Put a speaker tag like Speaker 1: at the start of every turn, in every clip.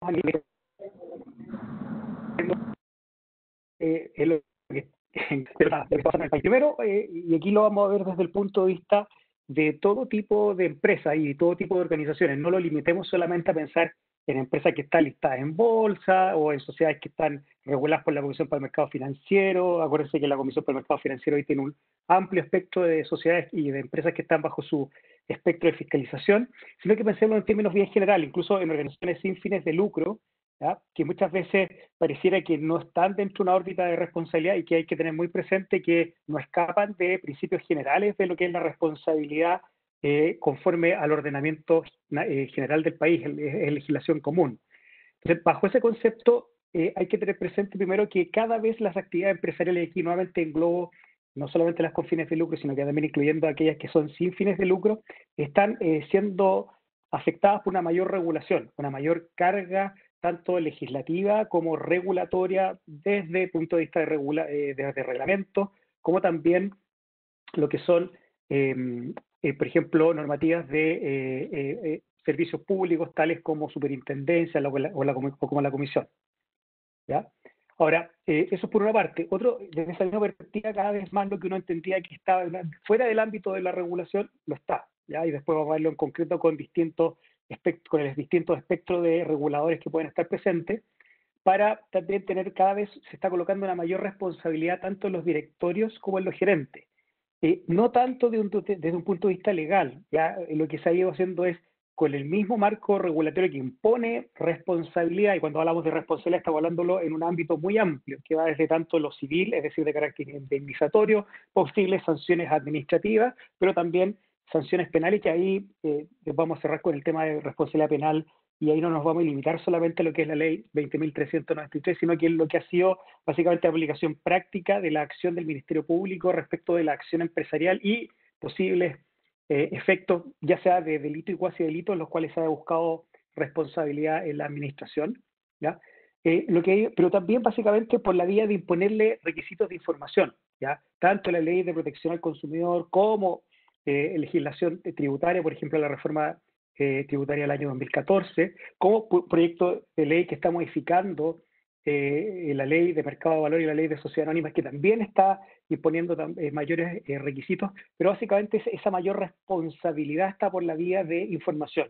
Speaker 1: a nivel es lo que, lo que pasa en el país. Primero, y aquí lo vamos a ver desde el punto de vista de todo tipo de empresas y todo tipo de organizaciones. No lo limitemos solamente a pensar en empresas que están listadas en bolsa o en sociedades que están reguladas por la Comisión para el Mercado Financiero. Acuérdense que la Comisión para el Mercado Financiero hoy tiene un amplio espectro de sociedades y de empresas que están bajo su espectro de fiscalización, sino que pensemos en términos bien generales, incluso en organizaciones sin fines de lucro, ¿ya? Que muchas veces pareciera que no están dentro de una órbita de responsabilidad y que hay que tener muy presente que no escapan de principios generales de lo que es la responsabilidad conforme al ordenamiento general del país, es legislación común. Entonces, bajo ese concepto, hay que tener presente primero que cada vez las actividades empresariales, aquí nuevamente englobo no solamente las con fines de lucro, sino que también incluyendo aquellas que son sin fines de lucro, están siendo afectadas por una mayor regulación, una mayor carga tanto legislativa como regulatoria desde el punto de vista de reglamento, como también lo que son, por ejemplo, normativas de servicios públicos tales como superintendencia o como la comisión. ¿Ya? Ahora, eso es por una parte. Otro, desde esa misma perspectiva, cada vez más lo que uno entendía que estaba fuera del ámbito de la regulación, lo está. ¿Ya? Y después vamos a verlo en concreto con con el distintos espectros de reguladores que pueden estar presentes, para también tener cada vez, se está colocando una mayor responsabilidad tanto en los directorios como en los gerentes. No tanto desde un punto de vista legal, ya lo que se ha ido haciendo es con el mismo marco regulatorio que impone responsabilidad, y cuando hablamos de responsabilidad estamos hablándolo en un ámbito muy amplio, que va desde tanto lo civil, es decir, de carácter indemnizatorio, posibles sanciones administrativas, pero también sanciones penales, que ahí vamos a cerrar con el tema de responsabilidad penal, y ahí no nos vamos a limitar solamente a lo que es la ley 20.393, sino que es lo que ha sido básicamente aplicación práctica de la acción del Ministerio Público respecto de la acción empresarial y posibles efectos, ya sea de delito y cuasi delito, en los cuales se ha buscado responsabilidad en la administración, ¿ya? Pero también básicamente por la vía de imponerle requisitos de información, ¿ya? Tanto la ley de protección al consumidor como legislación tributaria, por ejemplo, la reforma tributaria del año 2014, como proyecto de ley que está modificando la ley de mercado de valor y la ley de sociedad anónima, que también está imponiendo mayores requisitos, pero básicamente esa mayor responsabilidad está por la vía de información.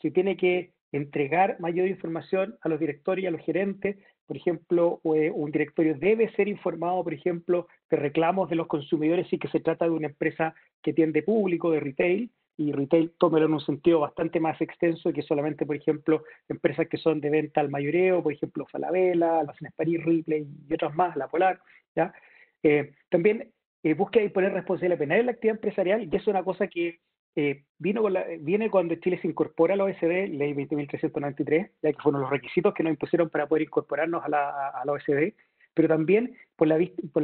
Speaker 1: Se tiene que entregar mayor información a los directorios y a los gerentes. Por ejemplo, un directorio debe ser informado, por ejemplo, de reclamos de los consumidores si que se trata de una empresa que tiende público, de retail, y retail tómelo en un sentido bastante más extenso que solamente, por ejemplo, empresas que son de venta al mayoreo, por ejemplo, Falabella, Almacenes París, Ripley y otras más, La Polar, ¿ya? También busca imponer responsabilidad penal en la actividad empresarial, y es una cosa que viene cuando Chile se incorpora a la OECD, ley 20.393, ya que fueron los requisitos que nos impusieron para poder incorporarnos a la OECD, pero también por la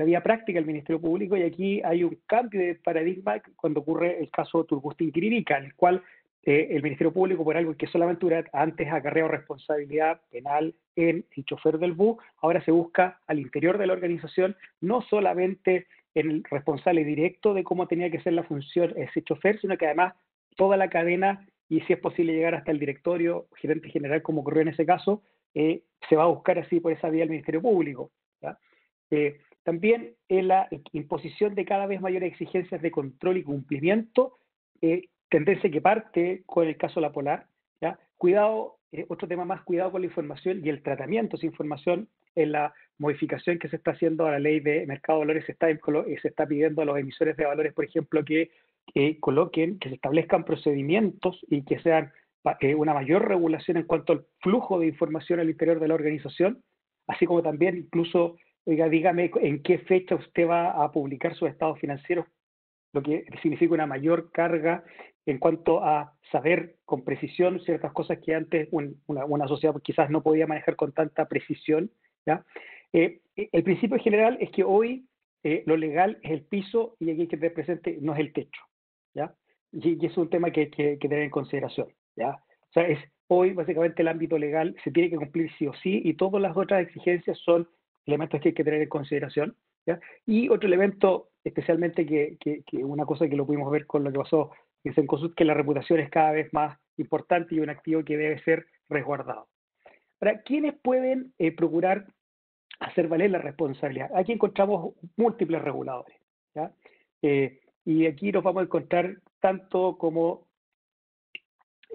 Speaker 1: vía práctica del Ministerio Público, y aquí hay un cambio de paradigma cuando ocurre el caso Turgustin-Quiririca, en el cual el Ministerio Público, por algo que solamente antes acarreado responsabilidad penal en el chofer del bus, ahora se busca al interior de la organización, no solamente el responsable directo de cómo tenía que ser la función ese chofer, sino que además toda la cadena, y si es posible llegar hasta el directorio, gerente general, como ocurrió en ese caso, se va a buscar así por esa vía el Ministerio Público. ¿Ya? También en la imposición de cada vez mayores exigencias de control y cumplimiento, tendencia que parte con el caso La Polar. ¿Ya? Cuidado, otro tema más, cuidado con la información y el tratamiento de esa información. En la modificación que se está haciendo a la ley de mercado de valores se está pidiendo a los emisores de valores, por ejemplo, que coloquen, que se establezcan procedimientos y que sean una mayor regulación en cuanto al flujo de información al interior de la organización, así como también incluso, oiga, dígame en qué fecha usted va a publicar sus estados financieros, lo que significa una mayor carga en cuanto a saber con precisión ciertas cosas que antes una sociedad quizás no podía manejar con tanta precisión. ¿Ya? El principio general es que hoy lo legal es el piso y aquí hay que tener presente, no es el techo. ¿Ya? Y es un tema que hay que tener en consideración. ¿Ya? O sea, hoy básicamente el ámbito legal se tiene que cumplir sí o sí, y todas las otras exigencias son elementos que hay que tener en consideración. ¿Ya? Y otro elemento, especialmente que una cosa que lo pudimos ver con lo que pasó en Cencosud, que la reputación es cada vez más importante y un activo que debe ser resguardado. Ahora, ¿quiénes pueden procurar hacer valer la responsabilidad? Aquí encontramos múltiples reguladores, ¿ya? Y aquí nos vamos a encontrar tanto como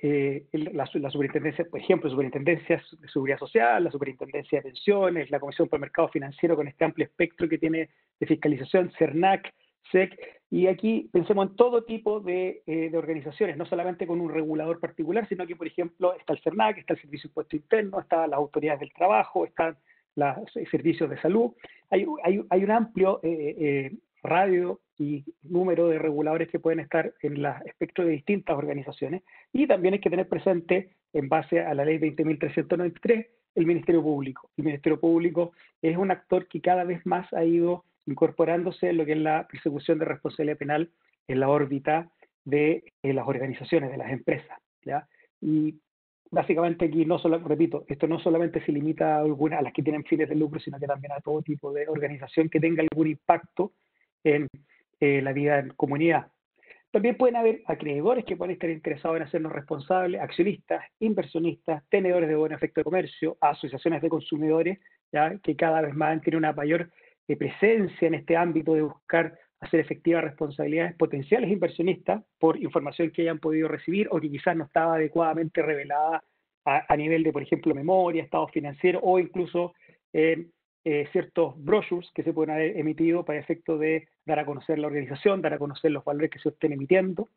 Speaker 1: la superintendencia, por ejemplo, superintendencia de seguridad social, la superintendencia de pensiones, la Comisión por el Mercado Financiero con este amplio espectro que tiene de fiscalización, CERNAC, SEC, y aquí pensemos en todo tipo de organizaciones, no solamente con un regulador particular, sino que, por ejemplo, está el CERNAC, está el Servicio de Impuesto Interno, están las autoridades del trabajo, están los servicios de salud. Hay un amplio radio y número de reguladores que pueden estar en el espectro de distintas organizaciones, y también hay que tener presente, en base a la ley 20.393, el Ministerio Público. El Ministerio Público es un actor que cada vez más ha ido incorporándose en lo que es la persecución de responsabilidad penal en la órbita de las organizaciones, de las empresas, ¿ya? Y básicamente aquí no solo, repito, esto no solamente se limita a las que tienen fines de lucro, sino que también a todo tipo de organización que tenga algún impacto en la vida en comunidad. También pueden haber acreedores que pueden estar interesados en hacernos responsables, accionistas, inversionistas, tenedores de buen efecto de comercio, asociaciones de consumidores, ¿ya? Que cada vez más tienen una mayor presencia en este ámbito de buscar hacer efectivas responsabilidades, potenciales inversionistas por información que hayan podido recibir o que quizás no estaba adecuadamente revelada a nivel de, por ejemplo, memoria, estado financiero o incluso ciertos brochures que se pueden haber emitido para efecto de dar a conocer la organización, dar a conocer los valores que se estén emitiendo.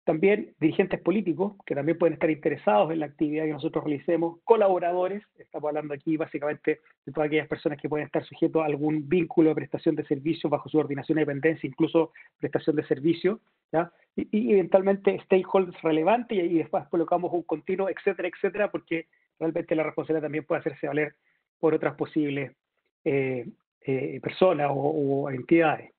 Speaker 1: También dirigentes políticos que también pueden estar interesados en la actividad que nosotros realicemos, colaboradores, estamos hablando aquí básicamente de todas aquellas personas que pueden estar sujetos a algún vínculo de prestación de servicios bajo subordinación y dependencia, incluso prestación de servicios, ¿ya? Y eventualmente stakeholders relevantes, y después colocamos un continuo, etcétera, etcétera, porque realmente la responsabilidad también puede hacerse valer por otras posibles personas o entidades.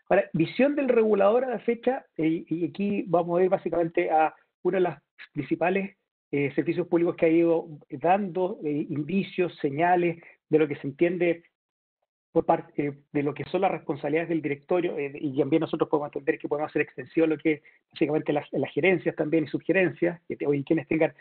Speaker 1: Ahora, visión del regulador a la fecha, y aquí vamos a ir básicamente a uno de los principales servicios públicos que ha ido dando indicios, señales de lo que se entiende por parte de lo que son las responsabilidades del directorio, y también nosotros podemos entender que podemos hacer extensión a lo que básicamente las gerencias también y subgerencias, y quienes tengan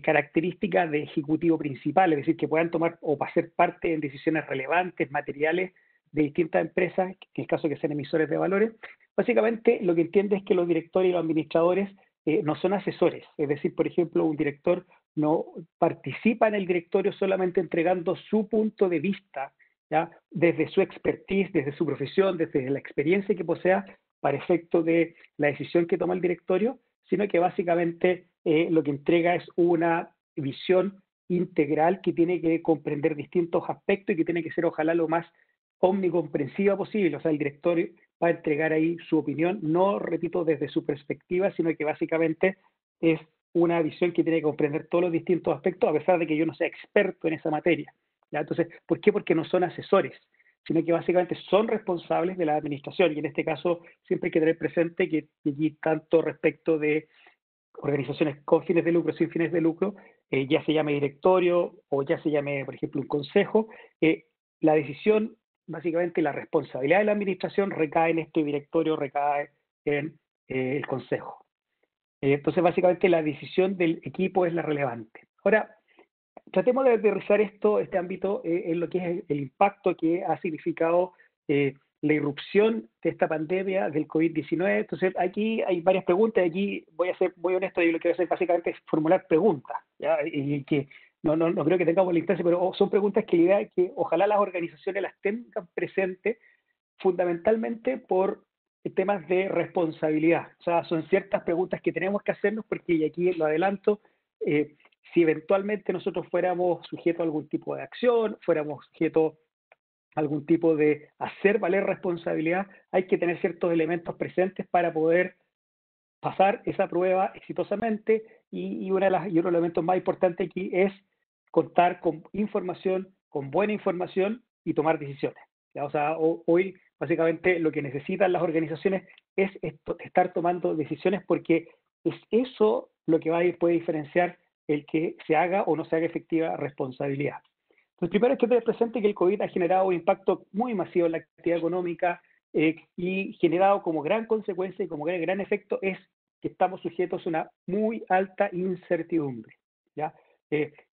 Speaker 1: características de ejecutivo principal, es decir, que puedan tomar o hacer parte en decisiones relevantes, materiales de distintas empresas, en el caso que sean emisores de valores. Básicamente lo que entiende es que los directores y los administradores no son asesores, es decir, por ejemplo, un director no participa en el directorio solamente entregando su punto de vista, ¿ya? Desde su expertise, desde su profesión, desde la experiencia que posea para efecto de la decisión que toma el directorio, sino que básicamente lo que entrega es una visión integral que tiene que comprender distintos aspectos y que tiene que ser ojalá lo más omnicomprensiva posible. O sea, el directorio va a entregar ahí su opinión, no, repito, desde su perspectiva, sino que básicamente es una visión que tiene que comprender todos los distintos aspectos, a pesar de que yo no sea experto en esa materia, ¿ya? Entonces, ¿por qué? Porque no son asesores, sino que básicamente son responsables de la administración, y en este caso siempre hay que tener presente que allí tanto respecto de organizaciones con fines de lucro, sin fines de lucro, ya se llame directorio o ya se llame, por ejemplo, un consejo, la decisión, básicamente la responsabilidad de la administración recae en este directorio, recae en el consejo. Entonces, básicamente la decisión del equipo es la relevante. Ahora, tratemos de aterrizar este ámbito en lo que es el impacto que ha significado la irrupción de esta pandemia del COVID-19. Entonces, aquí hay varias preguntas. Aquí voy a ser muy honesto, y lo que voy a hacer básicamente es formular preguntas, ¿ya? Y que no creo que tengamos la instancia, pero son preguntas que la idea es que ojalá las organizaciones las tengan presentes fundamentalmente por temas de responsabilidad. O sea, son ciertas preguntas que tenemos que hacernos porque, y aquí lo adelanto, si eventualmente nosotros fuéramos sujetos a algún tipo de acción, fuéramos sujetos a algún tipo de hacer valer responsabilidad, hay que tener ciertos elementos presentes para poder pasar esa prueba exitosamente, y uno de los elementos más importantes aquí es contar con información, con buena información y tomar decisiones, ¿ya? O sea, hoy básicamente lo que necesitan las organizaciones es estar tomando decisiones, porque es eso lo que puede diferenciar el que se haga o no se haga efectiva responsabilidad. Entonces, primero hay que tener presente que el COVID ha generado un impacto muy masivo en la actividad económica, y generado como gran consecuencia y como gran efecto es que estamos sujetos a una muy alta incertidumbre, ¿ya?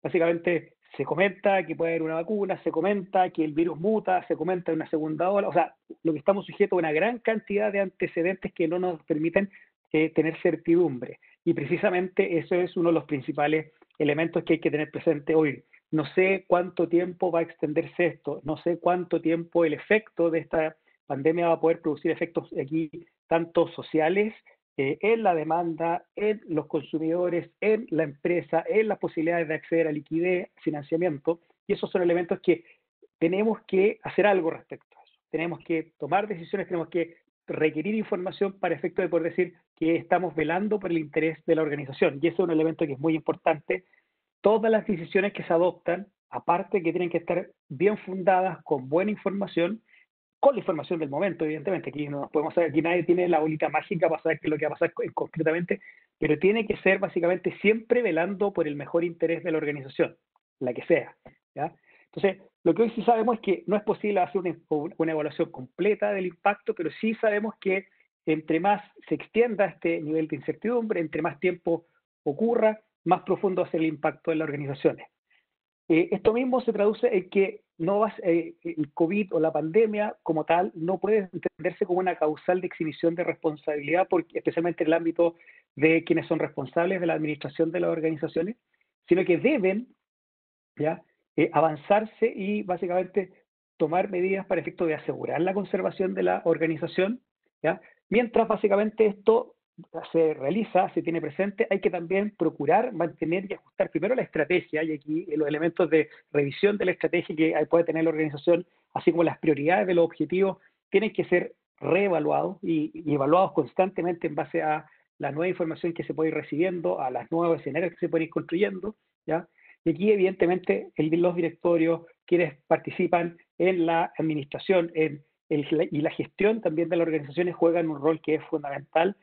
Speaker 1: básicamente se comenta que puede haber una vacuna, se comenta que el virus muta, se comenta una segunda ola, o sea, lo que estamos sujetos a una gran cantidad de antecedentes que no nos permiten tener certidumbre. Y precisamente eso es uno de los principales elementos que hay que tener presente hoy. No sé cuánto tiempo va a extenderse esto, no sé cuánto tiempo el efecto de esta pandemia va a poder producir efectos aquí tanto sociales, en la demanda, en los consumidores, en la empresa, en las posibilidades de acceder a liquidez, financiamiento, y esos son elementos que tenemos que hacer algo respecto a eso. Tenemos que tomar decisiones, tenemos que requerir información para efecto de poder decir que estamos velando por el interés de la organización, y eso es un elemento que es muy importante. Todas las decisiones que se adoptan, aparte que tienen que estar bien fundadas, con buena información, con la información del momento, evidentemente. Aquí no podemos saber, aquí nadie tiene la bolita mágica para saber qué es lo que va a pasar concretamente, pero tiene que ser básicamente siempre velando por el mejor interés de la organización, la que sea. ¿Ya? Entonces, lo que hoy sí sabemos es que no es posible hacer una evaluación completa del impacto, pero sí sabemos que entre más se extienda este nivel de incertidumbre, entre más tiempo ocurra, más profundo va a ser el impacto en las organizaciones. Esto mismo se traduce en que no vas, el COVID o la pandemia como tal no puede entenderse como una causal de exhibición de responsabilidad, porque, especialmente en el ámbito de quienes son responsables de la administración de las organizaciones, sino que deben, ¿ya? Avanzarse y básicamente tomar medidas para efecto de asegurar la conservación de la organización, ¿ya? Mientras básicamente esto se realiza, se tiene presente, hay que también procurar mantener y ajustar primero la estrategia, y aquí los elementos de revisión de la estrategia que puede tener la organización, así como las prioridades de los objetivos, tienen que ser reevaluados y evaluados constantemente en base a la nueva información que se puede ir recibiendo, a las nuevos escenarios que se pueden ir construyendo, ¿ya? Y aquí, evidentemente, los directorios, quienes participan en la administración y la gestión también de las organizaciones, juegan un rol que es fundamental,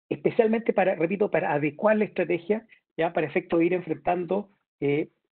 Speaker 1: especialmente para, repito, para adecuar la estrategia, ya para efecto de ir enfrentando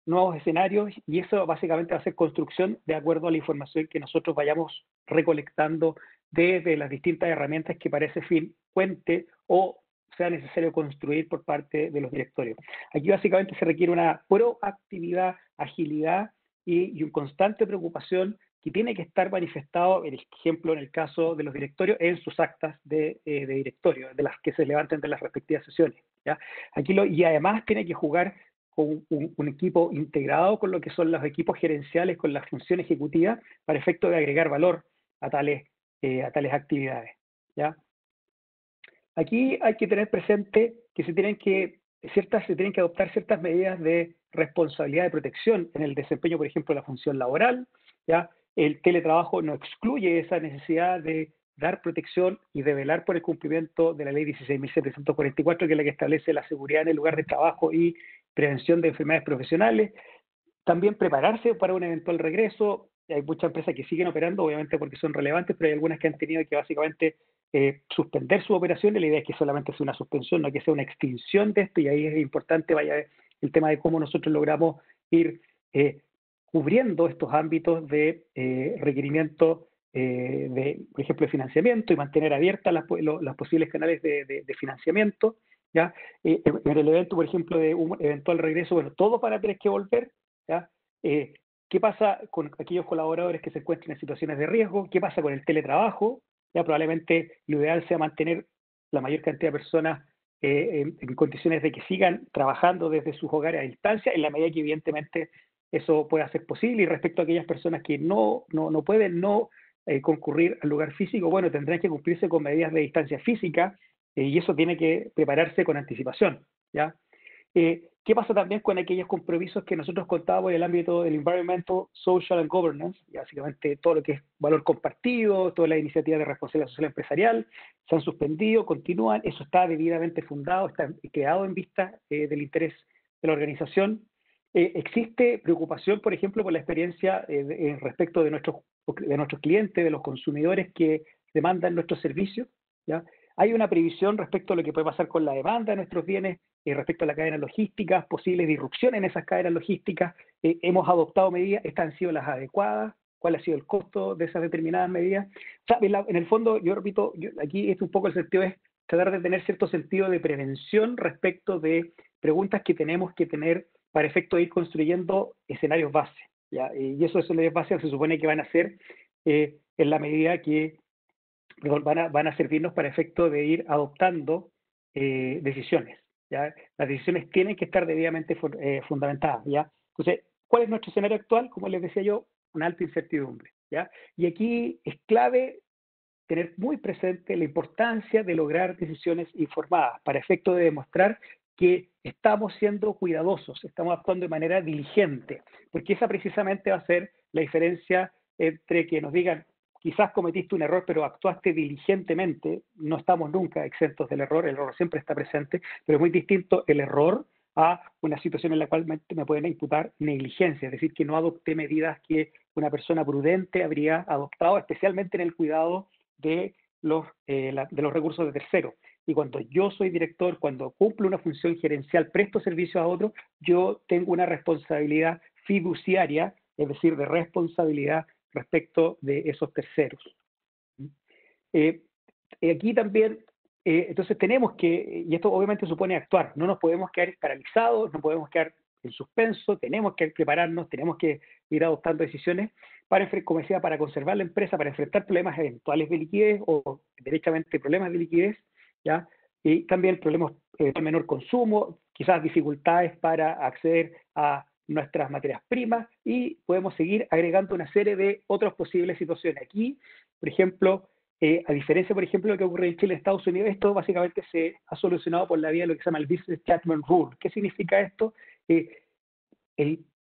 Speaker 1: nuevos escenarios, y eso básicamente va a ser construcción de acuerdo a la información que nosotros vayamos recolectando desde las distintas herramientas que para ese fin cuente o sea necesario construir por parte de los directorios. Aquí básicamente se requiere una proactividad, agilidad y una constante preocupación que tiene que estar manifestado, por ejemplo, en el caso de los directorios, en sus actas de directorio, de las que se levanten de las respectivas sesiones. ¿Ya? Aquí y además tiene que jugar con un equipo integrado con lo que son los equipos gerenciales, con la función ejecutiva, para efecto de agregar valor a tales actividades. ¿Ya? Aquí hay que tener presente que se tienen que adoptar ciertas medidas de responsabilidad de protección en el desempeño, por ejemplo, de la función laboral. ¿Ya? El teletrabajo no excluye esa necesidad de dar protección y de velar por el cumplimiento de la ley 16.744, que es la que establece la seguridad en el lugar de trabajo y prevención de enfermedades profesionales. También prepararse para un eventual regreso. Hay muchas empresas que siguen operando, obviamente porque son relevantes, pero hay algunas que han tenido que básicamente suspender su operación, y la idea es que solamente sea una suspensión, no que sea una extinción de esto, y ahí es importante el tema de cómo nosotros logramos ir cubriendo estos ámbitos de requerimiento por ejemplo, de financiamiento, y mantener abiertas las posibles canales de financiamiento. ¿Ya? En el evento, por ejemplo, de un eventual regreso, bueno, todos van a tener que volver. ¿Ya? ¿Qué pasa con aquellos colaboradores que se encuentren en situaciones de riesgo? ¿Qué pasa con el teletrabajo? Ya probablemente lo ideal sea mantener la mayor cantidad de personas en condiciones de que sigan trabajando desde sus hogares a distancia, en la medida que evidentemente eso pueda ser posible. Y respecto a aquellas personas que no pueden concurrir al lugar físico, bueno, tendrán que cumplirse con medidas de distancia física, y eso tiene que prepararse con anticipación. ¿Ya? ¿Qué pasa también con aquellos compromisos que nosotros contábamos en el ámbito del environmental, social and governance? Y básicamente todo lo que es valor compartido, todas las iniciativas de responsabilidad social empresarial se han suspendido, continúan, eso está debidamente fundado, está creado en vista del interés de la organización. Existe preocupación, por ejemplo, por la experiencia respecto de nuestros clientes, de los consumidores que demandan nuestros servicios. ¿Ya? Hay una previsión respecto a lo que puede pasar con la demanda de nuestros bienes, respecto a la cadena logística, posibles disrupciones en esas cadenas logísticas. Hemos adoptado medidas, estas han sido las adecuadas, cuál ha sido el costo de esas determinadas medidas. O sea, en el fondo, yo repito, aquí es un poco el sentido es tratar de tener cierto sentido de prevención respecto de preguntas que tenemos que tener para efecto de ir construyendo escenarios base, ¿ya? Y esos escenarios base se supone que van a ser en la medida que perdón, van a servirnos para efecto de ir adoptando decisiones, ¿ya? Las decisiones tienen que estar debidamente fundamentadas, ¿ya? Entonces, ¿cuál es nuestro escenario actual? Como les decía yo, una alta incertidumbre, ¿ya? Y aquí es clave tener muy presente la importancia de lograr decisiones informadas para efecto de demostrar que estamos siendo cuidadosos, estamos actuando de manera diligente, porque esa precisamente va a ser la diferencia entre que nos digan, quizás cometiste un error, pero actuaste diligentemente, no estamos nunca exentos del error, el error siempre está presente, pero es muy distinto el error a una situación en la cual me pueden imputar negligencia, es decir, que no adopté medidas que una persona prudente habría adoptado, especialmente en el cuidado de los recursos de terceros. Y cuando yo soy director, cuando cumplo una función gerencial, presto servicios a otros, yo tengo una responsabilidad fiduciaria, es decir, de responsabilidad respecto de esos terceros. Eh, Aquí también, entonces tenemos que, y esto obviamente supone actuar, no nos podemos quedar paralizados, no podemos quedar en suspenso, tenemos que prepararnos, tenemos que ir adoptando decisiones para, como decía, para conservar la empresa, para enfrentar problemas eventuales de liquidez o derechamente problemas de liquidez, ¿ya? Y también problemas de menor consumo, quizás dificultades para acceder a nuestras materias primas y podemos seguir agregando una serie de otras posibles situaciones. Aquí, por ejemplo, a diferencia, por ejemplo, de lo que ocurre en Chile y Estados Unidos, esto básicamente se ha solucionado por la vía de lo que se llama el Business Judgment Rule. ¿Qué significa esto? Eh,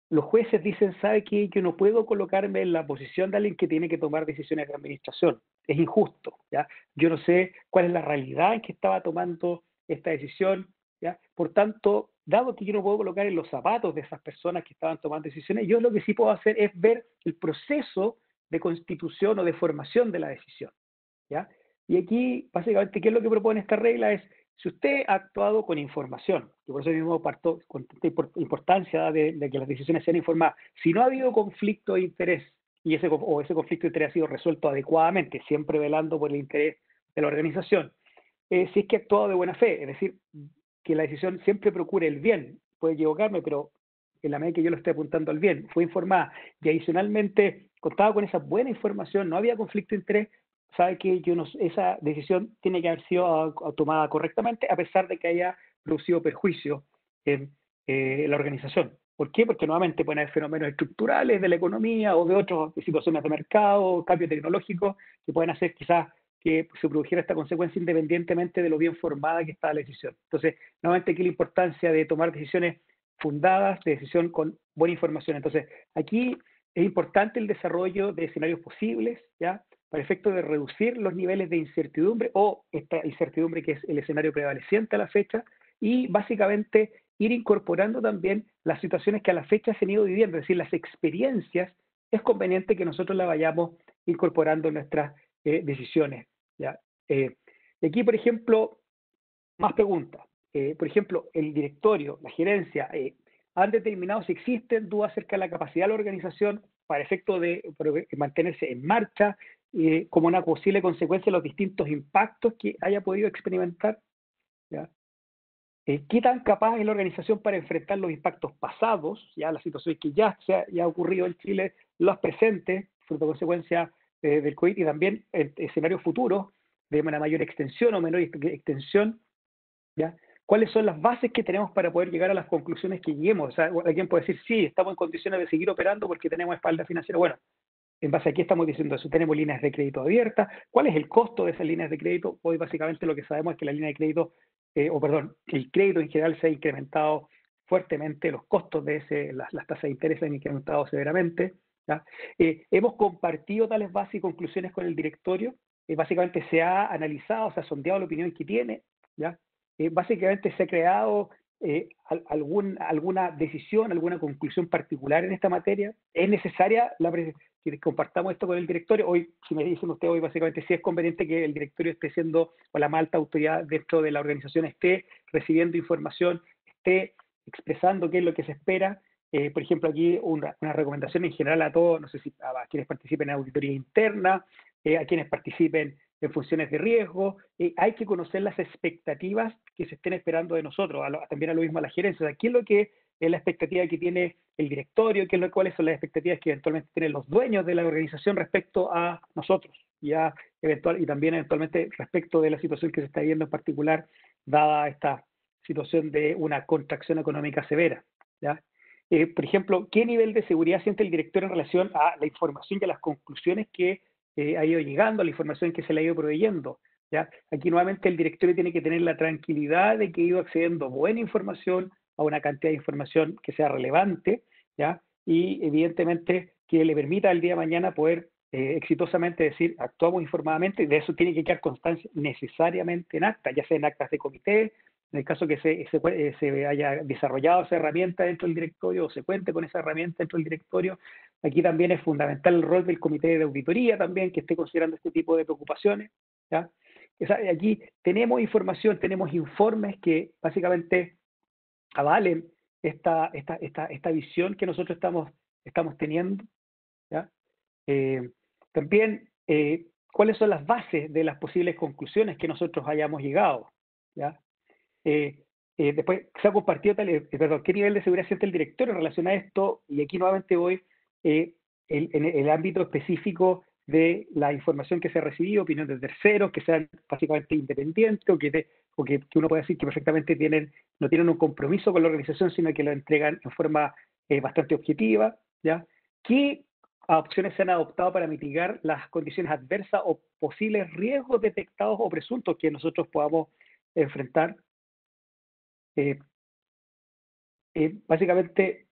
Speaker 1: los jueces dicen, ¿sabe qué? Yo no puedo colocarme en la posición de alguien que tiene que tomar decisiones de administración. Es injusto, ¿ya? Yo no sé cuál es la realidad en que estaba tomando esta decisión, ¿ya? Por tanto, dado que yo no puedo colocar en los zapatos de esas personas que estaban tomando decisiones, yo lo que sí puedo hacer es ver el proceso de constitución o de formación de la decisión, ¿ya? Y aquí, básicamente, ¿qué es lo que propone esta regla? Es, si usted ha actuado con información, y por eso mismo parto con tanta importancia de que las decisiones sean informadas, si no ha habido conflicto de interés y ese conflicto de interés ha sido resuelto adecuadamente, siempre velando por el interés de la organización, si es que ha actuado de buena fe, es decir, que la decisión siempre procure el bien, puede equivocarme, pero en la medida que yo lo esté apuntando al bien, fue informada y adicionalmente contaba con esa buena información, no había conflicto de interés, sabe que yo no, esa decisión tiene que haber sido tomada correctamente a pesar de que haya producido perjuicio en la organización. ¿Por qué? Porque nuevamente pueden haber fenómenos estructurales de la economía o de otras situaciones de mercado, cambios tecnológicos que pueden hacer quizás que se produjera esta consecuencia independientemente de lo bien formada que está la decisión. Entonces, nuevamente aquí la importancia de tomar decisiones fundadas, de decisión con buena información. Entonces, aquí es importante el desarrollo de escenarios posibles, ¿ya? Para efecto de reducir los niveles de incertidumbre o esta incertidumbre que es el escenario prevaleciente a la fecha y básicamente ir incorporando también las situaciones que a la fecha se han ido viviendo, es decir, las experiencias, es conveniente que nosotros las vayamos incorporando en nuestras decisiones, ¿ya? Y aquí, por ejemplo, más preguntas. Por ejemplo, el directorio, la gerencia, han determinado si existen dudas acerca de la capacidad de la organización para efecto de mantenerse en marcha, como una posible consecuencia de los distintos impactos que haya podido experimentar, ¿ya? ¿Qué tan capaz es la organización para enfrentar los impactos pasados, ya las situaciones que ya ha ocurrido en Chile, los presentes, fruto de consecuencia del COVID, y también escenarios futuros de una mayor extensión o menor extensión, ¿ya? ¿Cuáles son las bases que tenemos para poder llegar a las conclusiones que lleguemos? O sea, alguien puede decir, sí, estamos en condiciones de seguir operando porque tenemos espalda financiera. Bueno, en base a qué estamos diciendo eso, tenemos líneas de crédito abiertas, ¿cuál es el costo de esas líneas de crédito? Hoy básicamente lo que sabemos es que la línea de crédito, el crédito en general se ha incrementado fuertemente, los costos de las tasas de interés se han incrementado severamente, ¿ya? Hemos compartido tales bases y conclusiones con el directorio, básicamente se ha analizado, se ha sondeado la opinión que tiene, ¿ya? Básicamente se ha creado alguna decisión, alguna conclusión particular en esta materia. ¿Es necesaria que compartamos esto con el directorio? Hoy, si me dicen ustedes hoy, básicamente sí es conveniente que el directorio esté siendo, o la más alta autoridad dentro de la organización esté recibiendo información, esté expresando qué es lo que se espera. Por ejemplo, aquí una recomendación en general a todos, no sé si a quienes participen en auditoría interna, a quienes participen en funciones de riesgo, hay que conocer las expectativas que se estén esperando de nosotros, también a lo mismo a la gerencia, o sea, qué es lo que es la expectativa que tiene el directorio, cuáles son las expectativas que eventualmente tienen los dueños de la organización respecto a nosotros, y también eventualmente respecto de la situación que se está viendo en particular, dada esta situación de una contracción económica severa, ¿ya? Por ejemplo, ¿qué nivel de seguridad siente el director en relación a la información y a las conclusiones que ha ido llegando, a la información que se le ha ido proveyendo? ¿Ya? Aquí nuevamente el directorio tiene que tener la tranquilidad de que ha ido accediendo a buena información, a una cantidad de información que sea relevante, ¿ya? Y evidentemente que le permita al día de mañana poder exitosamente decir, actuamos informadamente, y de eso tiene que quedar constancia necesariamente en actas, ya sea en actas de comité, en el caso que se haya desarrollado esa herramienta dentro del directorio o se cuente con esa herramienta dentro del directorio. Aquí también es fundamental el rol del comité de auditoría también, que esté considerando este tipo de preocupaciones, ¿ya? Aquí tenemos información, tenemos informes que básicamente avalen esta visión que nosotros estamos teniendo, ¿ya? Eh, También, ¿cuáles son las bases de las posibles conclusiones que nosotros hayamos llegado, ¿ya? Eh, Después se ha compartido perdón, qué nivel de seguridad siente el director en relación a esto, y aquí nuevamente voy en el ámbito específico de la información que se ha recibido, opinión de terceros, que sean básicamente independientes o que uno puede decir que perfectamente no tienen un compromiso con la organización, sino que lo entregan en forma bastante objetiva, ¿ya? ¿Qué opciones se han adoptado para mitigar las condiciones adversas o posibles riesgos detectados o presuntos que nosotros podamos enfrentar? Eh, Básicamente,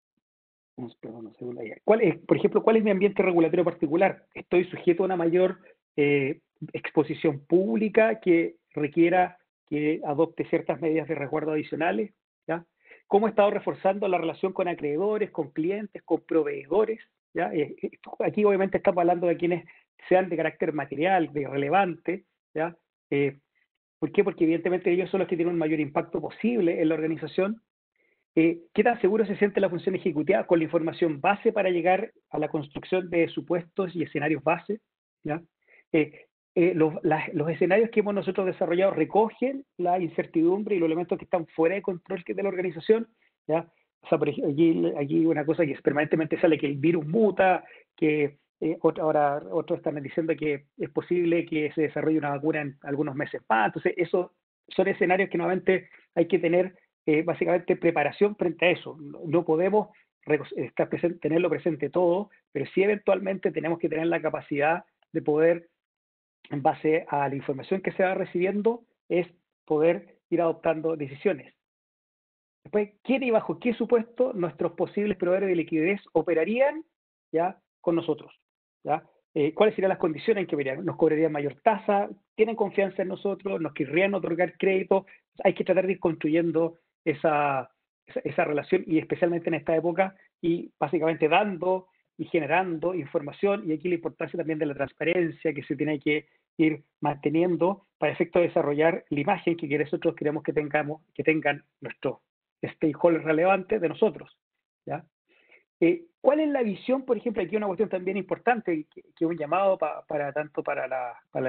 Speaker 1: perdón, un segundo ahí. Por ejemplo, ¿cuál es mi ambiente regulatorio particular? ¿Estoy sujeto a una mayor exposición pública que requiera que adopte ciertas medidas de resguardo adicionales? ¿Ya? ¿Cómo he estado reforzando la relación con acreedores, con clientes, con proveedores? ¿Ya? Aquí obviamente estamos hablando de quienes sean de carácter material, de relevante, ¿ya? ¿Por qué? Porque evidentemente ellos son los que tienen un mayor impacto posible en la organización. ¿Qué tan seguro se siente la función ejecutiva con la información base para llegar a la construcción de supuestos y escenarios base? ¿Ya? Los escenarios que hemos nosotros desarrollado recogen la incertidumbre y los elementos que están fuera de control de la organización, ¿ya? O sea, por ejemplo, aquí una cosa que es permanentemente sale, que el virus muta, que ahora otros están diciendo que es posible que se desarrolle una vacuna en algunos meses más. Entonces, esos son escenarios que nuevamente hay que tener básicamente preparación frente a eso. No podemos tenerlo presente todo, pero sí eventualmente tenemos que tener la capacidad de poder, en base a la información que se va recibiendo, es poder ir adoptando decisiones. Después, ¿quién y bajo qué supuesto nuestros posibles proveedores de liquidez operarían ya con nosotros? ¿Ya? ¿Cuáles serían las condiciones en que operarían? ¿Nos cobrarían mayor tasa? ¿Tienen confianza en nosotros? ¿Nos querrían otorgar crédito? Hay que tratar de ir construyendo esa relación, y especialmente en esta época, y básicamente dando y generando información, y aquí la importancia también de la transparencia que se tiene que ir manteniendo para efecto de desarrollar la imagen que nosotros queremos que tengan nuestros stakeholders relevantes de nosotros, ¿ya? ¿Cuál es la visión, por ejemplo? Aquí una cuestión también importante, que es un llamado tanto para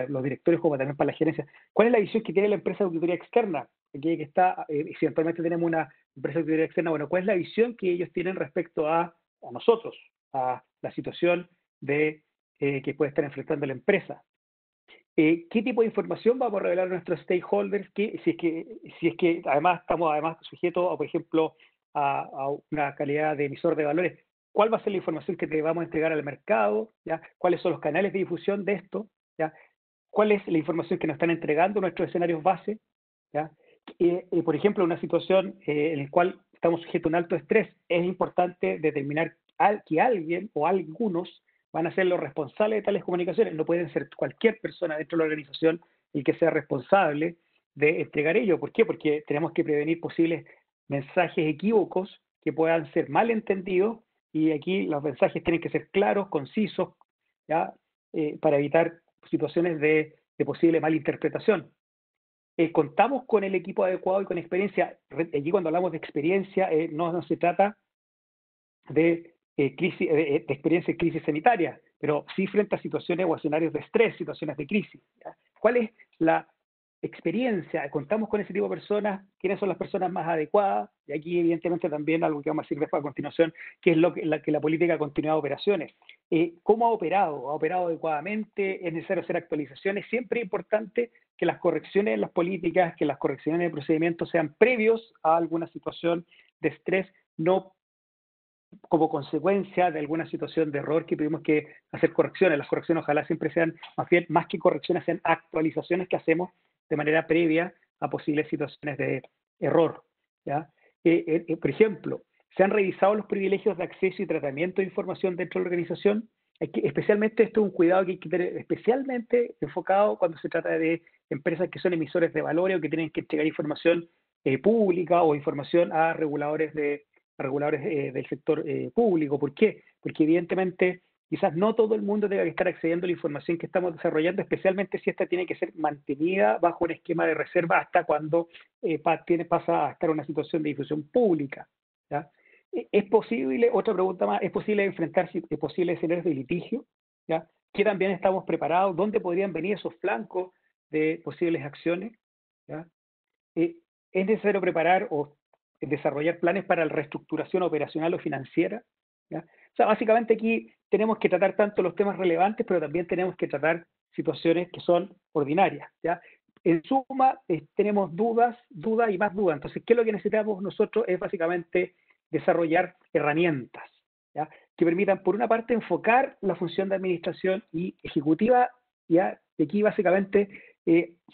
Speaker 1: los directores como también para la gerencia. ¿Cuál es la visión que tiene la empresa de auditoría externa? Aquí que está, si actualmente tenemos una empresa de auditoría externa, bueno, ¿cuál es la visión que ellos tienen respecto a nosotros, a la situación que puede estar enfrentando la empresa? ¿Qué tipo de información vamos a revelar a nuestros stakeholders? Si es que además estamos sujetos a, por ejemplo, a una calidad de emisor de valores, ¿cuál va a ser la información que te vamos a entregar al mercado? ¿Ya? ¿Cuáles son los canales de difusión de esto? ¿Ya? ¿Cuál es la información que nos están entregando nuestros escenarios base? ¿Ya? Por ejemplo, una situación en la cual estamos sujetos a un alto estrés, es importante determinar que alguien o algunos van a ser los responsables de tales comunicaciones. No pueden ser cualquier persona dentro de la organización el que sea responsable de entregar ello. ¿Por qué? Porque tenemos que prevenir posibles mensajes equívocos que puedan ser malentendidos, y aquí los mensajes tienen que ser claros, concisos, ¿ya? Para evitar situaciones de posible malinterpretación. Contamos con el equipo adecuado y con experiencia. Allí cuando hablamos de experiencia, no se trata de experiencia en crisis sanitaria, pero sí frente a situaciones o escenarios de estrés, situaciones de crisis, ¿ya? ¿Cuál es experiencia, contamos con ese tipo de personas, quiénes son las personas más adecuadas, y aquí evidentemente también algo que vamos a decir después a continuación, que es lo que la política continuada de operaciones. ¿Cómo ha operado? ¿Ha operado adecuadamente? ¿Es necesario hacer actualizaciones? Siempre es importante que las correcciones en las políticas, que las correcciones de procedimientos sean previos a alguna situación de estrés, no como consecuencia de alguna situación de error que tuvimos que hacer correcciones. Las correcciones ojalá siempre sean, más bien, más que correcciones, sean actualizaciones que hacemos de manera previa a posibles situaciones de error. ¿Ya? Por ejemplo, se han revisado los privilegios de acceso y tratamiento de información dentro de la organización. Especialmente esto es un cuidado que hay que tener especialmente enfocado cuando se trata de empresas que son emisores de valores o que tienen que entregar información pública o información a reguladores del sector público. ¿Por qué? Porque evidentemente quizás no todo el mundo tenga que estar accediendo a la información que estamos desarrollando, especialmente si esta tiene que ser mantenida bajo un esquema de reserva hasta cuando pasa a estar en una situación de difusión pública. ¿Ya? ¿Es posible, otra pregunta más, es posible enfrentar posibles escenarios de litigio? ¿Ya? ¿Qué también estamos preparados? ¿Dónde podrían venir esos flancos de posibles acciones? ¿Ya? ¿Es necesario preparar o desarrollar planes para la reestructuración operacional o financiera? ¿Ya? O sea, básicamente aquí tenemos que tratar tanto los temas relevantes, pero también tenemos que tratar situaciones que son ordinarias. ¿Ya? En suma, tenemos dudas y más dudas. Entonces, ¿qué es lo que necesitamos nosotros? Es básicamente desarrollar herramientas, ¿ya? Que permitan, por una parte, enfocar la función de administración y ejecutiva, ¿ya? Y aquí básicamente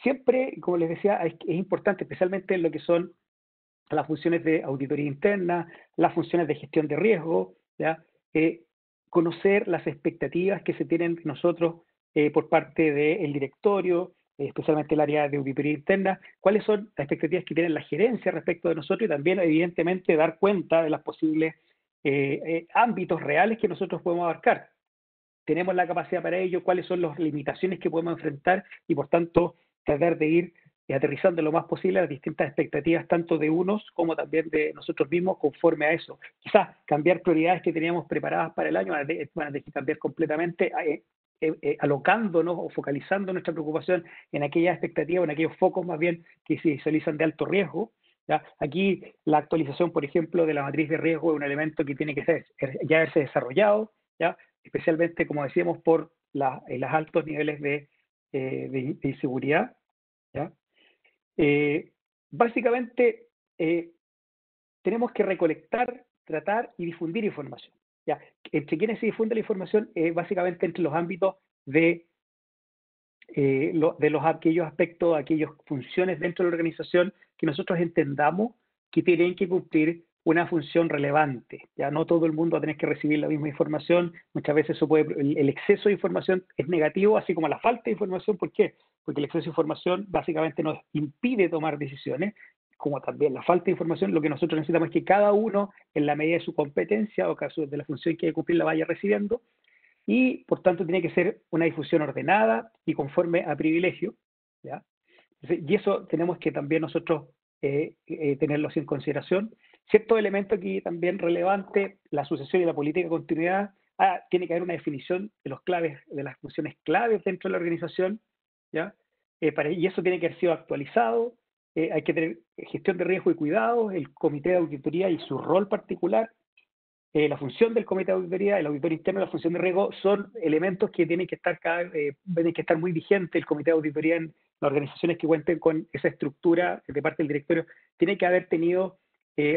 Speaker 1: siempre, como les decía, es importante, especialmente en lo que son las funciones de auditoría interna, las funciones de gestión de riesgo, ¿ya? Conocer las expectativas que se tienen de nosotros por parte del directorio, especialmente el área de auditoría interna, cuáles son las expectativas que tiene la gerencia respecto de nosotros y también, evidentemente, dar cuenta de los posibles ámbitos reales que nosotros podemos abarcar. Tenemos la capacidad para ello, cuáles son las limitaciones que podemos enfrentar y, por tanto, tratar de ir aterrizando lo más posible las distintas expectativas, tanto de unos como también de nosotros mismos, conforme a eso. Quizás cambiar prioridades que teníamos preparadas para el año, van a tener que cambiar completamente, alocándonos o focalizando nuestra preocupación en aquellas expectativas, en aquellos focos más bien que se visualizan de alto riesgo. ¿Ya? Aquí la actualización, por ejemplo, de la matriz de riesgo es un elemento que tiene que ya haberse desarrollado, ¿ya? Especialmente, como decíamos, por los altos niveles de inseguridad. ¿Ya? Eh, Básicamente, tenemos que recolectar, tratar y difundir información. ¿Ya? Entre quienes se difunde la información, básicamente entre los ámbitos aquellos aspectos, aquellas funciones dentro de la organización que nosotros entendamos que tienen que cumplir una función relevante. Ya no todo el mundo va a tener que recibir la misma información, muchas veces el exceso de información es negativo, así como la falta de información. ¿Por qué? Porque el exceso de información básicamente nos impide tomar decisiones, como también la falta de información. Lo que nosotros necesitamos es que cada uno, en la medida de su competencia o caso de la función que hay que cumplir, la vaya recibiendo, y por tanto tiene que ser una difusión ordenada y conforme a privilegio, ¿ya? Y eso tenemos que también nosotros tenerlos en consideración. Cierto elemento aquí también relevante, la sucesión y la política de continuidad. Tiene que haber una definición de los claves, de las funciones claves dentro de la organización, ¿ya? Y eso tiene que haber sido actualizado. Hay que tener gestión de riesgo y cuidados, el comité de auditoría y su rol particular, la función del comité de auditoría, el auditor interno y la función de riesgo son elementos que tienen que estar tienen que estar muy vigentes. El comité de auditoría en las organizaciones que cuenten con esa estructura de parte del directorio tiene que haber tenido,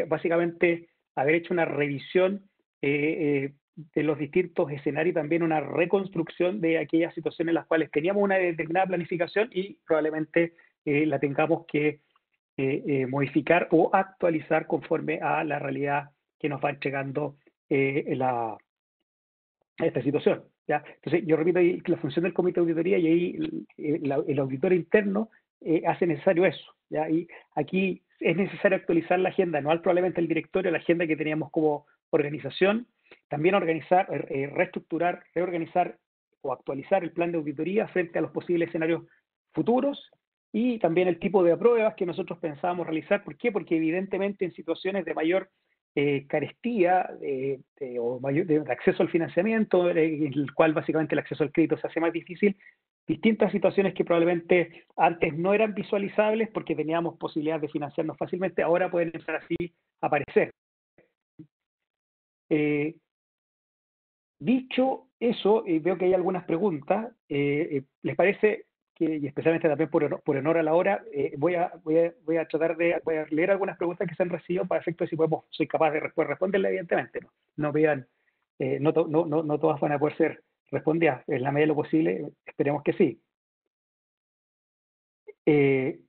Speaker 1: básicamente, haber hecho una revisión de los distintos escenarios y también una reconstrucción de aquellas situaciones en las cuales teníamos una determinada planificación y probablemente la tengamos que modificar o actualizar conforme a la realidad que nos va entregando esta situación. ¿Ya? Entonces, yo repito ahí la función del comité de auditoría y ahí el auditor interno hace necesario eso. ¿Ya? Y aquí es necesario actualizar la agenda, no probablemente el directorio, la agenda que teníamos como organización, también organizar, reestructurar, reorganizar o actualizar el plan de auditoría frente a los posibles escenarios futuros y también el tipo de pruebas que nosotros pensábamos realizar. ¿Por qué? Porque evidentemente en situaciones de mayor carestía o mayor de acceso al financiamiento, en el cual básicamente el acceso al crédito se hace más difícil, distintas situaciones que probablemente antes no eran visualizables porque teníamos posibilidad de financiarnos fácilmente, ahora pueden empezar así a aparecer. Eh, Dicho eso, veo que hay algunas preguntas. ¿Les parece que, y especialmente también por honor a la hora, voy a tratar voy a leer algunas preguntas que se han recibido para efecto de si podemos, soy capaz de responderlas, evidentemente. No vean, no todas van a poder ser respondidas en la medida de lo posible, esperemos que sí. Eh,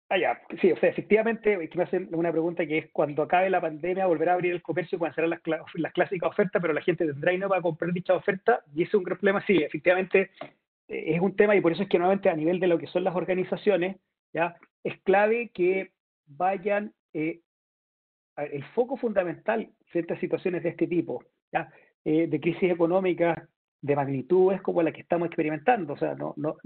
Speaker 1: ya, sí, o sea, efectivamente, es que me hacen una pregunta que es, cuando acabe la pandemia, volverá a abrir el comercio y comenzarán las clásicas ofertas, pero la gente tendrá dinero para comprar dicha oferta, y ese es un gran problema. Sí, efectivamente, es un tema, y por eso es que nuevamente a nivel de lo que son las organizaciones, ya, es clave que vayan, el foco fundamental frente a situaciones de este tipo, ya, de crisis económica de magnitudes como la que estamos experimentando. O sea,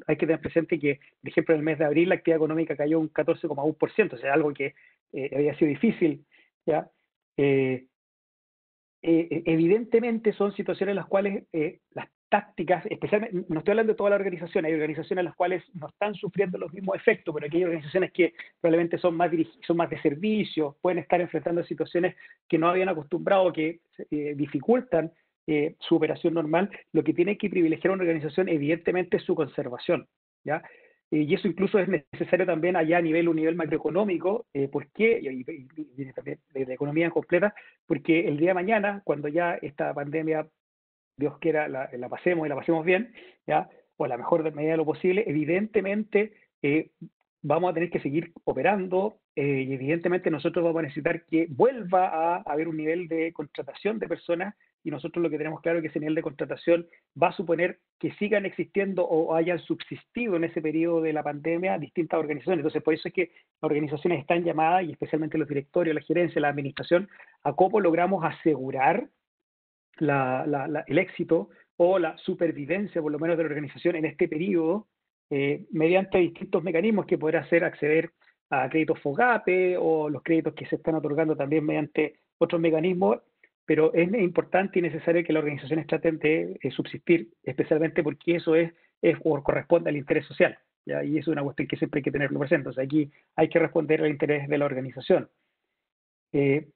Speaker 1: hay que tener presente que, por ejemplo, en el mes de abril la actividad económica cayó un 14,1%, o sea, algo que había sido difícil, ¿ya? Eh, Evidentemente son situaciones en las cuales las tácticas, especialmente, no estoy hablando de toda la organización, hay organizaciones en las cuales no están sufriendo los mismos efectos, pero aquí hay organizaciones que probablemente son más de servicio, pueden estar enfrentando situaciones que no habían acostumbrado, que dificultan su operación normal. Lo que tiene que privilegiar una organización evidentemente es su conservación, ¿ya? Y eso incluso es necesario también allá a un nivel macroeconómico. ¿Por qué? Y también de la economía completa, porque el día de mañana, cuando ya esta pandemia, Dios quiera, la pasemos y la pasemos bien, ¿ya? O la mejor medida de lo posible, evidentemente vamos a tener que seguir operando, y evidentemente nosotros vamos a necesitar que vuelva a haber un nivel de contratación de personas, y nosotros lo que tenemos claro es que ese nivel de contratación va a suponer que sigan existiendo o hayan subsistido en ese periodo de la pandemia distintas organizaciones. Entonces, por eso es que las organizaciones están llamadas, y especialmente los directorios, la gerencia, la administración, a cómo logramos asegurar el éxito o la supervivencia, por lo menos, de la organización en este periodo, mediante distintos mecanismos que podrá ser acceder a créditos FOGAPE o los créditos que se están otorgando también mediante otros mecanismos, pero es importante y necesario que las organizaciones traten de subsistir, especialmente porque eso es o corresponde al interés social, ¿ya? Y eso es una cuestión que siempre hay que tenerlo presente. O sea, aquí hay que responder al interés de la organización. Eh,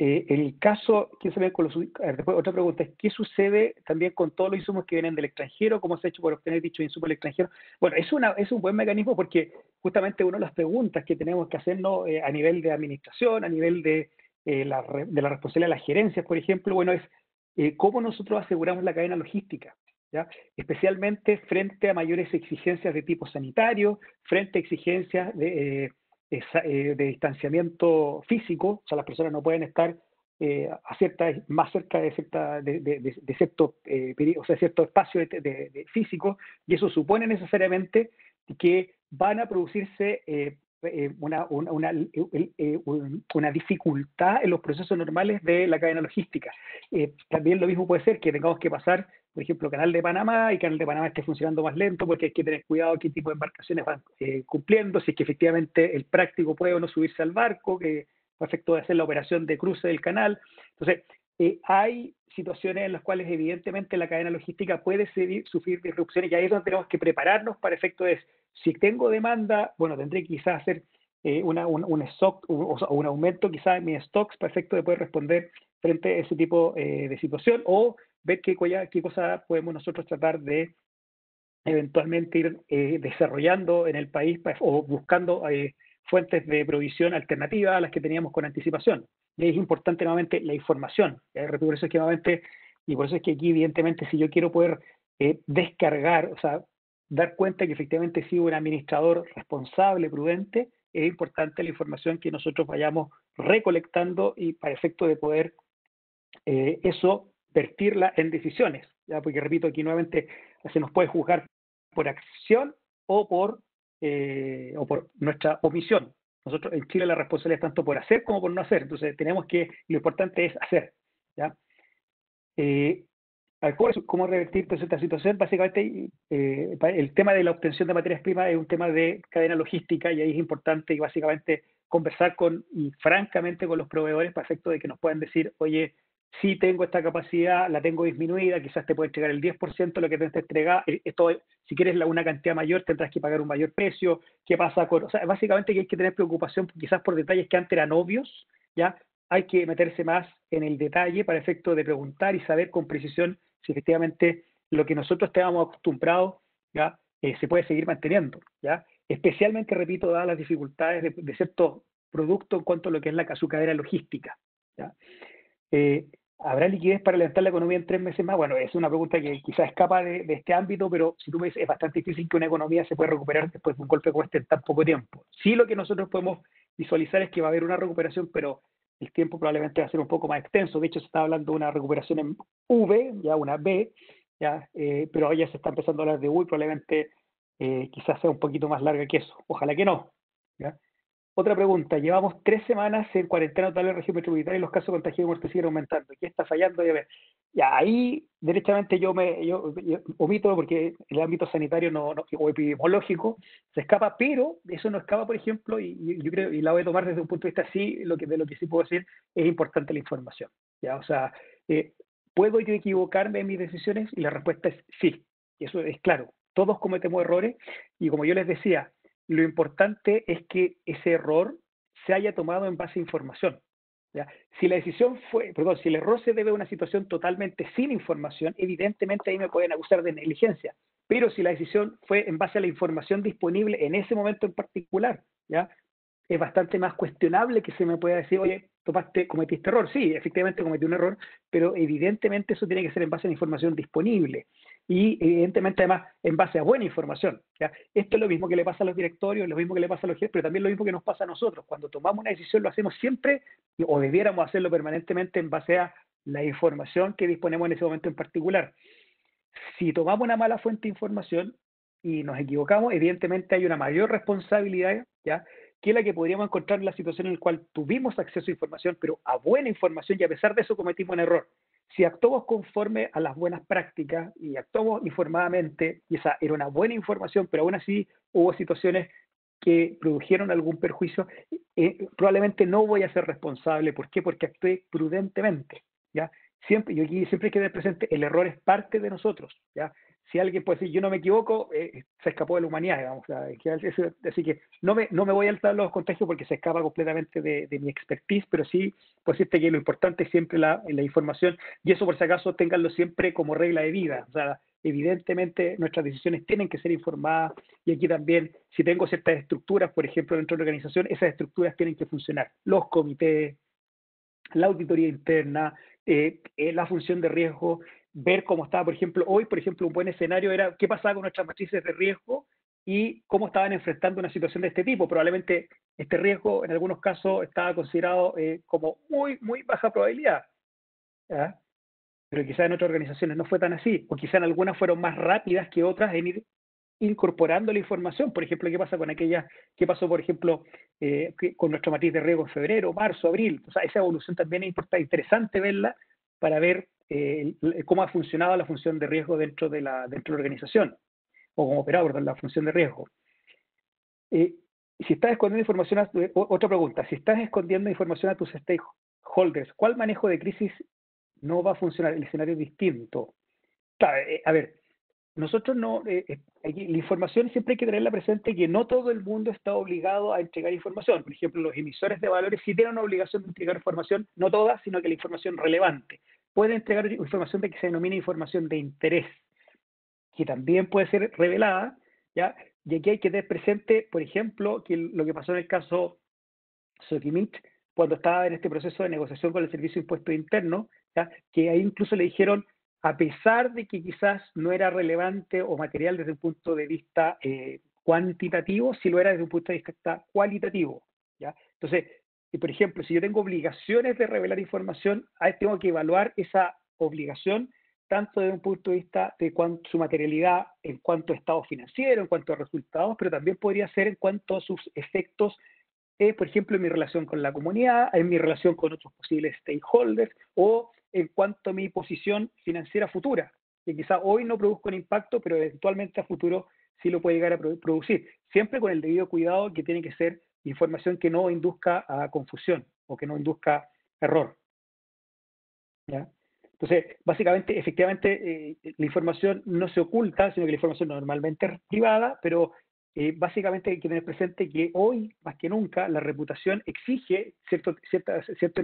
Speaker 1: el caso, ¿qué se ve con los, a ver, después otra pregunta es, ¿qué sucede también con todos los insumos que vienen del extranjero? ¿Cómo se ha hecho por obtener dichos insumos del extranjero? Bueno, es un buen mecanismo, porque justamente una de las preguntas que tenemos que hacernos a nivel de administración, a nivel de la responsabilidad de las gerencias, por ejemplo, bueno, es cómo nosotros aseguramos la cadena logística, ¿ya? Especialmente frente a mayores exigencias de tipo sanitario, frente a exigencias de distanciamiento físico. O sea, las personas no pueden estar más cerca de cierto, o sea, cierto espacio físico, y eso supone necesariamente que van a producirse una dificultad en los procesos normales de la cadena logística. También lo mismo puede ser que tengamos que pasar, por ejemplo, Canal de Panamá, y Canal de Panamá esté funcionando más lento porque hay que tener cuidado qué tipo de embarcaciones van cumpliendo, si es que efectivamente el práctico puede o no subirse al barco, que a efecto de hacer la operación de cruce del canal. Entonces, hay situaciones en las cuales evidentemente la cadena logística puede sufrir disrupciones, y ahí es donde tenemos que prepararnos para efecto de, si tengo demanda, bueno, tendré que quizás hacer un stock o un aumento quizás en mis stocks para efecto de poder responder frente a ese tipo de situación, o ver qué cosa podemos nosotros tratar de eventualmente ir desarrollando en el país, o buscando fuentes de provisión alternativas a las que teníamos con anticipación. Y es importante nuevamente la información. Por eso es que nuevamente, y por eso es que aquí evidentemente, si yo quiero poder descargar, o sea, dar cuenta que efectivamente he sido un administrador responsable, prudente, es importante la información que nosotros vayamos recolectando, y para efecto de poder eso vertirla en decisiones, ¿ya? Porque repito, aquí nuevamente se nos puede juzgar por acción o por nuestra omisión. Nosotros en Chile la responsabilidad es tanto por hacer como por no hacer. Entonces tenemos que, lo importante es hacer, ¿ya? Eh, ¿Cómo revertir toda esta situación? Básicamente, el tema de la obtención de materias primas es un tema de cadena logística, y ahí es importante y básicamente conversar y francamente con los proveedores para efecto de que nos puedan decir, oye, si tengo esta capacidad, la tengo disminuida, quizás te puede entregar el 10% de lo que te entrega, esto, si quieres una cantidad mayor tendrás que pagar un mayor precio, ¿qué pasa con...? O sea, básicamente que hay que tener preocupación quizás por detalles que antes eran obvios, ¿ya? Hay que meterse más en el detalle para efecto de preguntar y saber con precisión si efectivamente lo que nosotros estábamos acostumbrados, ¿ya? Se puede seguir manteniendo, ¿ya? Especialmente, repito, dadas las dificultades de ciertos productos en cuanto a lo que es su cadena logística, ¿ya? Eh, ¿Habrá liquidez para levantar la economía en 3 meses más? Bueno, es una pregunta que quizás escapa de este ámbito, pero si tú me dices, es bastante difícil que una economía se pueda recuperar después de un golpe como este en tan poco tiempo. Sí, lo que nosotros podemos visualizar es que va a haber una recuperación, pero el tiempo probablemente va a ser un poco más extenso. De hecho, se está hablando de una recuperación en V, ya una B, ya, pero ya se está empezando a hablar de U y probablemente quizás sea un poquito más larga que eso. Ojalá que no. ¿Ya? Otra pregunta, llevamos 3 semanas en cuarentena total en la región metropolitana y los casos de contagio y muerte siguen aumentando. ¿Qué está fallando? Y a ver, ya ahí derechamente yo omito porque el ámbito sanitario o epidemiológico se escapa, pero eso no escapa, por ejemplo, y yo creo, y la voy a tomar desde un punto de vista sí, de lo que sí puedo decir, es importante la información. ¿Ya? O sea, ¿puedo yo equivocarme en mis decisiones? Y la respuesta es sí, y eso es claro. Todos cometemos errores y como yo les decía, lo importante es que ese error se haya tomado en base a información. ¿Ya? Si la decisión fue, perdón, si el error se debe a una situación totalmente sin información, evidentemente ahí me pueden acusar de negligencia. Pero si la decisión fue en base a la información disponible en ese momento en particular, ¿ya? Es bastante más cuestionable que se me pueda decir, oye, cometiste error. Sí, efectivamente cometí un error, pero evidentemente eso tiene que ser en base a la información disponible y evidentemente además en base a buena información. ¿Ya? Esto es lo mismo que le pasa a los directorios, lo mismo que le pasa a los jefes, pero también lo mismo que nos pasa a nosotros. Cuando tomamos una decisión lo hacemos siempre o debiéramos hacerlo permanentemente en base a la información que disponemos en ese momento en particular. Si tomamos una mala fuente de información y nos equivocamos, evidentemente hay una mayor responsabilidad, ¿ya? Que la que podríamos encontrar en la situación en la cual tuvimos acceso a información, pero a buena información y a pesar de eso cometimos un error. Si actuamos conforme a las buenas prácticas y actuamos informadamente, y esa era una buena información, pero aún así hubo situaciones que produjeron algún perjuicio, probablemente no voy a ser responsable. ¿Por qué? Porque actué prudentemente, ¿ya? Siempre, yo aquí siempre hay que tener presente, el error es parte de nosotros, ¿ya? Si alguien puede decir, yo no me equivoco, se escapó de la humanidad, digamos, o sea, así que no me voy a saltar los contagios porque se escapa completamente de mi expertise, pero sí, pues decirte que lo importante es siempre la información, y eso por si acaso ténganlo siempre como regla de vida, o sea, evidentemente nuestras decisiones tienen que ser informadas, y aquí también, si tengo ciertas estructuras, por ejemplo, dentro de la organización, esas estructuras tienen que funcionar, los comités, la auditoría interna, la función de riesgo, ver cómo estaba, por ejemplo, hoy, por ejemplo, un buen escenario era qué pasaba con nuestras matrices de riesgo y cómo estaban enfrentando una situación de este tipo. Probablemente este riesgo en algunos casos estaba considerado como muy baja probabilidad, ¿ya? Pero quizás en otras organizaciones no fue tan así, o quizás en algunas fueron más rápidas que otras en ir incorporando la información. Por ejemplo, ¿qué pasa con aquellas, qué pasó, por ejemplo, con nuestra matriz de riesgo en febrero, marzo, abril? O sea, esa evolución también es interesante verla para ver cómo ha funcionado la función de riesgo dentro de la organización, o como operador de la función de riesgo. Eh, si estás escondiendo información, otra pregunta, si estás escondiendo información a tus stakeholders, ¿cuál manejo de crisis no va a funcionar? El escenario es distinto. Claro, a ver, nosotros no, la información siempre hay que tenerla presente que no todo el mundo está obligado a entregar información. Por ejemplo, los emisores de valores sí tienen una obligación de entregar información, no toda, sino que la información relevante. Pueden entregar información de que se denomina información de interés, que también puede ser revelada, ¿ya? Y aquí hay que tener presente, por ejemplo, que lo que pasó en el caso Sokimich, cuando estaba en este proceso de negociación con el Servicio de Impuestos Internos, ¿ya? Que ahí incluso le dijeron, a pesar de que quizás no era relevante o material desde un punto de vista cuantitativo, sí lo era desde un punto de vista cualitativo, ¿ya? Entonces, por ejemplo, si yo tengo obligaciones de revelar información, ahí tengo que evaluar esa obligación tanto desde un punto de vista de su materialidad en cuanto a estado financiero, en cuanto a resultados, pero también podría ser en cuanto a sus efectos, por ejemplo, en mi relación con la comunidad, en mi relación con otros posibles stakeholders o en cuanto a mi posición financiera futura, que quizá hoy no produzca un impacto, pero eventualmente a futuro sí lo puede llegar a producir, siempre con el debido cuidado que tiene que ser información que no induzca a confusión o que no induzca error. ¿ya? Entonces, básicamente, efectivamente, la información no se oculta, sino que la información normalmente es privada, pero básicamente hay que tener presente que hoy, más que nunca, la reputación exige ciertos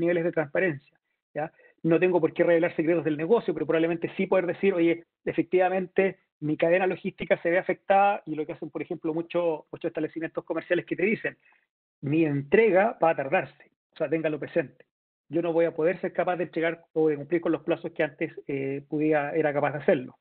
Speaker 1: niveles de transparencia, ¿ya? No tengo por qué revelar secretos del negocio, pero probablemente sí poder decir, oye, efectivamente, mi cadena logística se ve afectada, y lo que hacen, por ejemplo, muchos establecimientos comerciales que te dicen, mi entrega va a tardarse, o sea, téngalo presente. Yo no voy a poder ser capaz de entregar o de cumplir con los plazos que antes era capaz de hacerlo,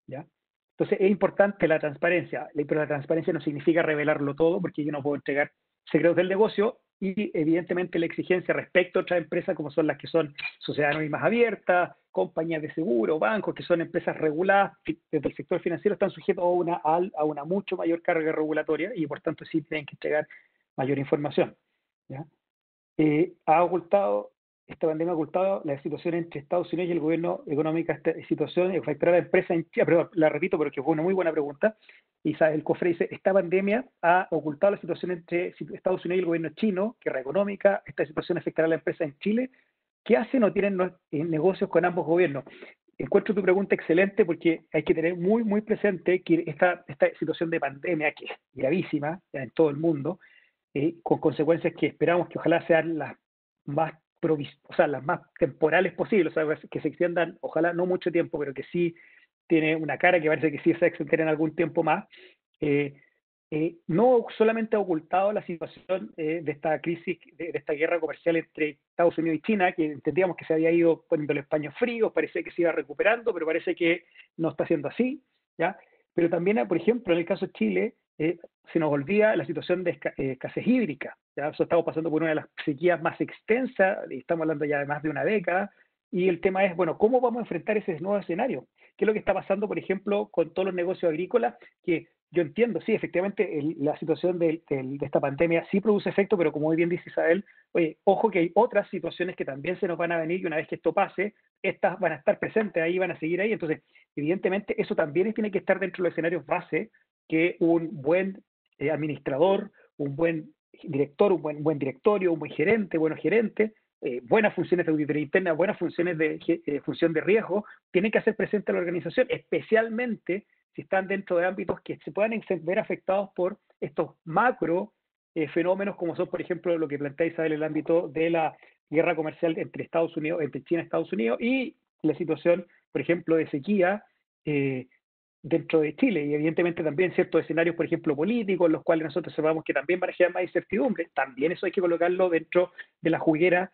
Speaker 1: ¿ya? Entonces es importante la transparencia, pero la transparencia no significa revelarlo todo, porque yo no puedo entregar secretos del negocio, y evidentemente la exigencia respecto a otras empresas como son las que son sociedades anónimas abiertas, compañías de seguro, bancos, que son empresas reguladas desde el sector financiero, están sujetos a una mucho mayor carga regulatoria, y por tanto sí tienen que entregar mayor información, ¿ya? Ha ocultado, esta pandemia ha ocultado la situación entre Estados Unidos y el gobierno económica. Esta situación afectará a la empresa en Chile, pero la repito porque fue una muy buena pregunta. Isabel Cofre dice, esta pandemia ha ocultado la situación entre Estados Unidos y el gobierno chino, guerra económica, esta situación afectará a la empresa en Chile. ¿Qué hacen o tienen negocios con ambos gobiernos? Encuentro tu pregunta excelente, porque hay que tener muy presente que esta situación de pandemia, que es gravísima en todo el mundo, con consecuencias que esperamos que ojalá sean las más o sea, las más temporales posibles, o sea, que se extiendan, ojalá no mucho tiempo, pero que sí tiene una cara que parece que sí se va a extender en algún tiempo más. Eh, no solamente ha ocultado la situación de esta crisis, de esta guerra comercial entre Estados Unidos y China, que entendíamos que se había ido poniendo los paños fríos, parece que se iba recuperando, pero parece que no está siendo así, ¿ya? Pero también, por ejemplo, en el caso de Chile, se nos olvida la situación de escasez hídrica, ¿ya? Eso, estamos pasando por una de las sequías más extensas, y estamos hablando ya de más de una década, y el tema es, bueno, ¿cómo vamos a enfrentar ese nuevo escenario? ¿Qué es lo que está pasando, por ejemplo, con todos los negocios agrícolas? Que yo entiendo, sí, efectivamente, la situación de esta pandemia sí produce efecto, pero como muy bien dice Isabel, oye, ojo que hay otras situaciones que también se nos van a venir, y una vez que esto pase, estas van a estar presentes ahí, van a seguir ahí. Entonces, evidentemente, eso también tiene que estar dentro de los escenarios base, que un buen administrador, un buen director, un buen directorio, un buen gerente, buenos gerentes, buenas funciones de auditoría interna, buenas funciones de función de riesgo, tienen que hacer presente a la organización, especialmente si están dentro de ámbitos que se puedan ver afectados por estos macro fenómenos, como son, por ejemplo, lo que plantea Isabel, el ámbito de la guerra comercial entre Estados Unidos, entre China y Estados Unidos, y la situación, por ejemplo, de sequía dentro de Chile, y evidentemente también ciertos escenarios, por ejemplo, políticos, en los cuales nosotros observamos que también van a generar más incertidumbre. También eso hay que colocarlo dentro de la juguera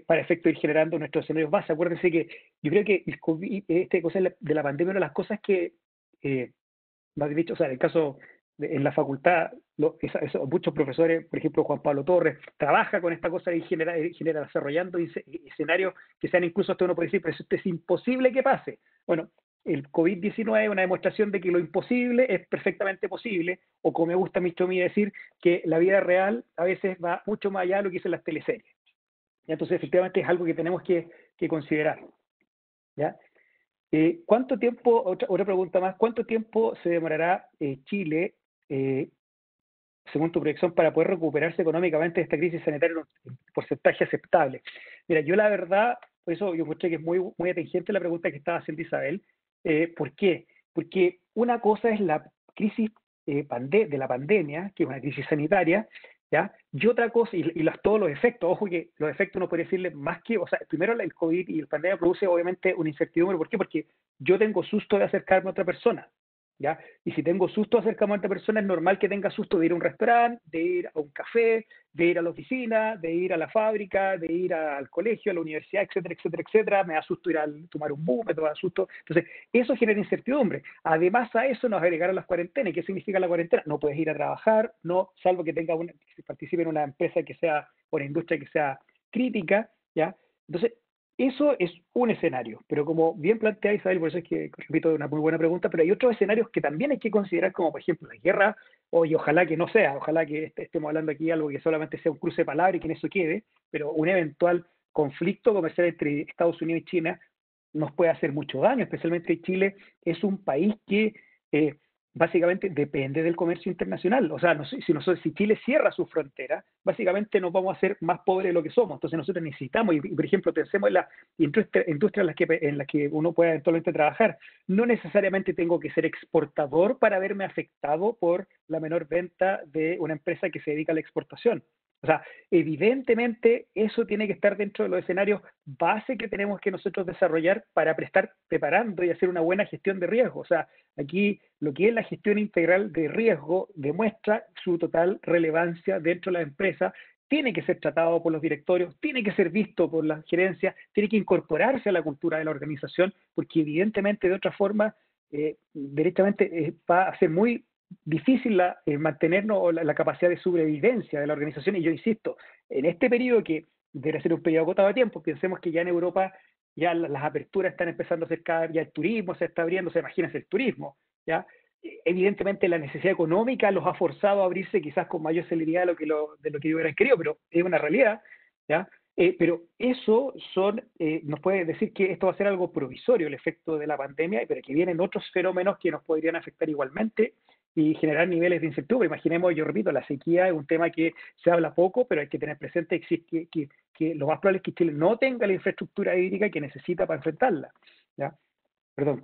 Speaker 1: para efecto de ir generando nuestros escenarios base. Acuérdense que yo creo que el COVID, cosa de la pandemia, una de las cosas que, más dicho, o sea, en el caso en la facultad, muchos profesores, por ejemplo, Juan Pablo Torres, trabaja con esta cosa y genera desarrollando escenarios que sean, incluso hasta uno puede decir, pero esto es imposible que pase. Bueno, el COVID-19 es una demostración de que lo imposible es perfectamente posible, o como me gusta a mí decir, que la vida real a veces va mucho más allá de lo que dicen las teleseries. Entonces, efectivamente, es algo que tenemos que considerar, ¿ya? ¿Cuánto tiempo, otra pregunta más, cuánto tiempo se demorará Chile, eh, según tu proyección, para poder recuperarse económicamente de esta crisis sanitaria en un porcentaje aceptable? Mira, yo la verdad, por eso yo encontré que es muy atingente la pregunta que estaba haciendo Isabel. ¿Por qué? Porque una cosa es la crisis de la pandemia, que es una crisis sanitaria, ¿ya? Y otra cosa, todos los efectos, ojo que los efectos uno puede decirle más que, o sea, primero el COVID y el pandemia produce obviamente una incertidumbre. ¿Por qué? Porque yo tengo susto de acercarme a otra persona, ¿ya? Y si tengo susto de acercarme a otra persona, es normal que tenga susto de ir a un restaurante, de ir a un café, de ir a la oficina, de ir a la fábrica, de ir al colegio, a la universidad, etcétera, etcétera, etcétera. Me da susto ir a tomar un bus, me da susto. Entonces, eso genera incertidumbre. Además a eso nos agregaron las cuarentenas. ¿Qué significa la cuarentena? No puedes ir a trabajar, no, salvo que que participe en una empresa que sea, o una industria que sea crítica, ¿ya? Entonces, eso es un escenario, pero como bien plantea Isabel, por eso es que, repito, es una muy buena pregunta, pero hay otros escenarios que también hay que considerar, como por ejemplo la guerra, y ojalá que no sea, ojalá que estemos hablando aquí de algo que solamente sea un cruce de palabras y que en eso quede, pero un eventual conflicto comercial entre Estados Unidos y China nos puede hacer mucho daño, especialmente Chile es un país que básicamente depende del comercio internacional. O sea, si Chile cierra su frontera, básicamente nos vamos a hacer más pobres de lo que somos. Entonces nosotros necesitamos, y por ejemplo, pensemos en las industrias en las que uno pueda eventualmente trabajar. No necesariamente tengo que ser exportador para verme afectado por la menor venta de una empresa que se dedica a la exportación. O sea, evidentemente eso tiene que estar dentro de los escenarios base que tenemos que nosotros desarrollar para estar preparando y hacer una buena gestión de riesgo. O sea, aquí lo que es la gestión integral de riesgo demuestra su total relevancia dentro de la empresa, tiene que ser tratado por los directorios, tiene que ser visto por las gerencias, tiene que incorporarse a la cultura de la organización, porque evidentemente de otra forma, directamente va a ser muy difícil mantenernos o la capacidad de sobrevivencia de la organización. Y yo insisto, en este periodo que debe ser un periodo agotado de tiempo, pensemos que ya en Europa ya las aperturas están empezando a ser cada ya el turismo se está abriendo, se imagina el turismo, ¿ya? Evidentemente la necesidad económica los ha forzado a abrirse quizás con mayor celeridad de lo que yo hubiera querido, pero es una realidad, ¿ya? Pero eso nos puede decir que esto va a ser algo provisorio, el efecto de la pandemia, pero que vienen otros fenómenos que nos podrían afectar igualmente y generar niveles de incertidumbre. Imaginemos, yo repito, la sequía es un tema que se habla poco, pero hay que tener presente que lo más probable es que Chile no tenga la infraestructura hídrica que necesita para enfrentarla, ¿ya? Perdón,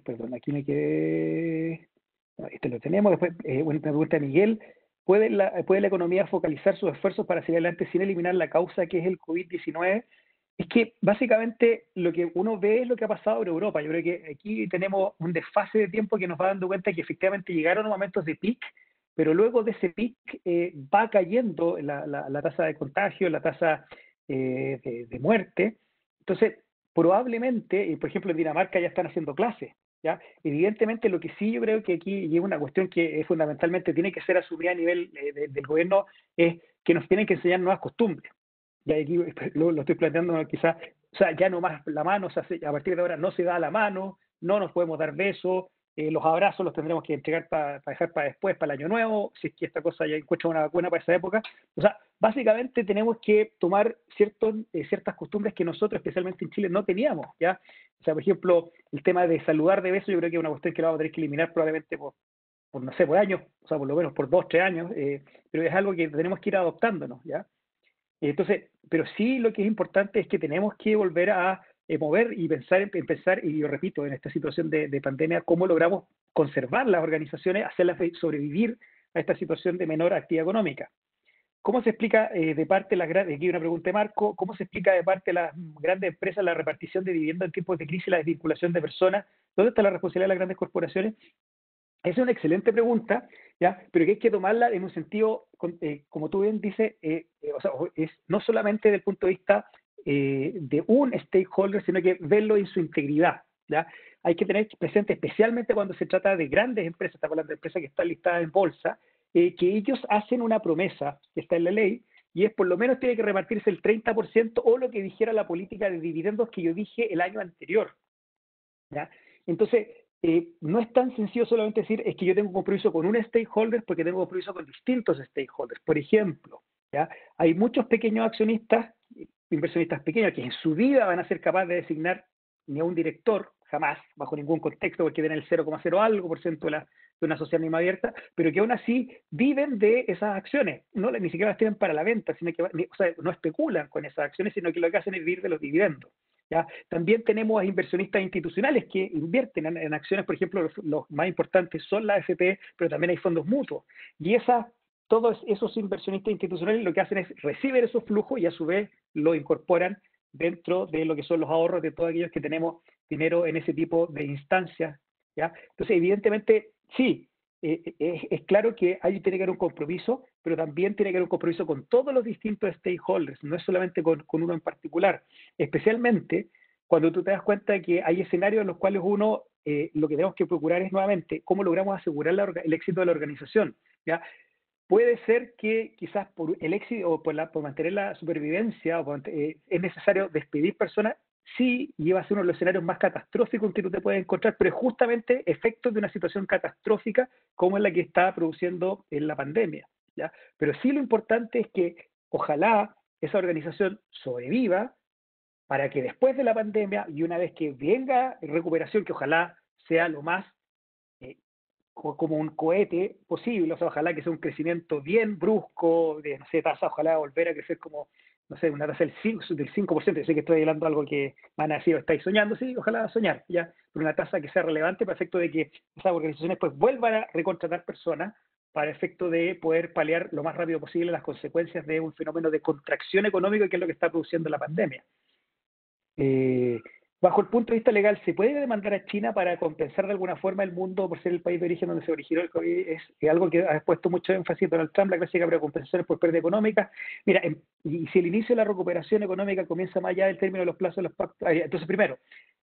Speaker 1: perdón, aquí me quedé. Este lo tenemos. Después, una pregunta de Miguel. ¿Puede la economía focalizar sus esfuerzos para seguir adelante sin eliminar la causa que es el COVID-19? Es que básicamente lo que uno ve es lo que ha pasado en Europa. Yo creo que aquí tenemos un desfase de tiempo que nos va dando cuenta que efectivamente llegaron momentos de pic, pero luego de ese pic va cayendo la tasa de contagio, la tasa de muerte. Entonces, probablemente, por ejemplo, en Dinamarca ya están haciendo clases, ¿ya? Evidentemente, lo que sí yo creo que aquí y es una cuestión que fundamentalmente tiene que ser asumida a nivel del gobierno es que nos tienen que enseñar nuevas costumbres. Y aquí lo estoy planteando quizás, o sea, ya no más la mano, o sea, a partir de ahora no se da la mano, no nos podemos dar besos, los abrazos los tendremos que entregar para dejar para después, para el año nuevo, si es que esta cosa ya encuentra una vacuna para esa época. O sea, básicamente tenemos que tomar ciertas costumbres que nosotros, especialmente en Chile, no teníamos, ¿ya? O sea, por ejemplo, el tema de saludar de beso, yo creo que es una cuestión que lo vamos a tener que eliminar probablemente por no sé, por años, o sea, por lo menos por 2, 3 años, pero es algo que tenemos que ir adoptándonos, ¿ya? Entonces, pero sí lo que es importante es que tenemos que volver a mover y pensar, y yo repito, en esta situación de pandemia, cómo logramos conservar las organizaciones, hacerlas sobrevivir a esta situación de menor actividad económica. ¿Cómo se explica de parte de las grandes, aquí hay una pregunta de Marco, cómo se explica de parte de las grandes empresas la repartición de dividendos en tiempos de crisis y la desvinculación de personas? ¿Dónde está la responsabilidad de las grandes corporaciones? Esa es una excelente pregunta, ¿ya? Pero que hay que tomarla en un sentido, como tú bien dices, o sea, es no solamente desde el punto de vista de un stakeholder, sino que verlo en su integridad, ¿ya? Hay que tener presente, especialmente cuando se trata de grandes empresas, estamos hablando de empresas que están listadas en bolsa, que ellos hacen una promesa que está en la ley, y es por lo menos tiene que repartirse el 30% o lo que dijera la política de dividendos que yo dije el año anterior, ¿ya? Entonces, no es tan sencillo solamente decir es que yo tengo un compromiso con un stakeholder porque tengo un compromiso con distintos stakeholders. Por ejemplo, ¿ya? Hay muchos pequeños accionistas, inversionistas pequeños, que en su vida van a ser capaces de designar ni a un director, jamás, bajo ningún contexto, porque tienen el 0,0 algo por ciento de una sociedad anónima abierta, pero que aún así viven de esas acciones. No, ni siquiera las tienen para la venta, sino que o sea, no especulan con esas acciones, sino que lo que hacen es vivir de los dividendos. ¿Ya? También tenemos a inversionistas institucionales que invierten en acciones, por ejemplo, los más importantes son las AFP, pero también hay fondos mutuos. Y todos esos inversionistas institucionales lo que hacen es recibir esos flujos y a su vez lo incorporan dentro de lo que son los ahorros de todos aquellos que tenemos dinero en ese tipo de instancias, ¿ya? Entonces, evidentemente, sí, es claro que ahí tiene que haber un compromiso, pero también tiene que haber un compromiso con todos los distintos stakeholders, no es solamente con uno en particular, especialmente cuando tú te das cuenta que hay escenarios en los cuales lo que tenemos que procurar es nuevamente cómo logramos asegurar el éxito de la organización, ¿ya? Puede ser que quizás por el éxito o por mantener la supervivencia es necesario despedir personas, sí, lleva a ser uno de los escenarios más catastróficos en que tú te puedes encontrar, pero es justamente efectos de una situación catastrófica como es la que está produciendo en la pandemia, ¿ya? Pero sí lo importante es que ojalá esa organización sobreviva para que después de la pandemia y una vez que venga recuperación, que ojalá sea lo más como un cohete posible, o sea, ojalá que sea un crecimiento bien brusco, de, no sé, tasa, ojalá volver a crecer como, no sé, una tasa del 5%, yo sé que estoy hablando de algo que van a decir, estáis soñando, sí, ojalá soñar, ya, pero una tasa que sea relevante para efecto de que esas organizaciones pues vuelvan a recontratar personas para efecto de poder paliar lo más rápido posible las consecuencias de un fenómeno de contracción económica que es lo que está produciendo la pandemia. Eh, Bajo el punto de vista legal, ¿se puede demandar a China para compensar de alguna forma el mundo por ser el país de origen donde se originó el COVID? Es algo que ha puesto mucho énfasis Donald Trump, la clásica compensaciones por pérdida económica. Mira, y si el inicio de la recuperación económica comienza más allá del término de los plazos de los pactos, entonces primero,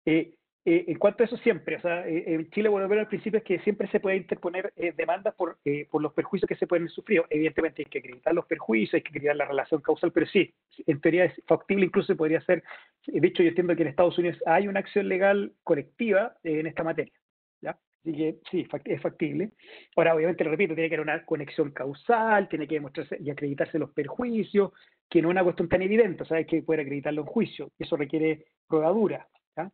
Speaker 1: eh, en cuanto a eso siempre, o sea, en Chile volver al principio es que siempre se puede interponer demandas por los perjuicios que se pueden sufrir. Evidentemente hay que acreditar los perjuicios, hay que acreditar la relación causal, pero sí, en teoría es factible, incluso podría ser. De hecho, yo entiendo que en Estados Unidos hay una acción legal colectiva en esta materia, ¿ya? Así que sí, es factible. Ahora, obviamente, lo repito, tiene que haber una conexión causal, tiene que demostrarse y acreditarse los perjuicios, que no es una cuestión tan evidente, o sea, hay que poder acreditarlo en juicio. Eso requiere prueba dura, ¿ya?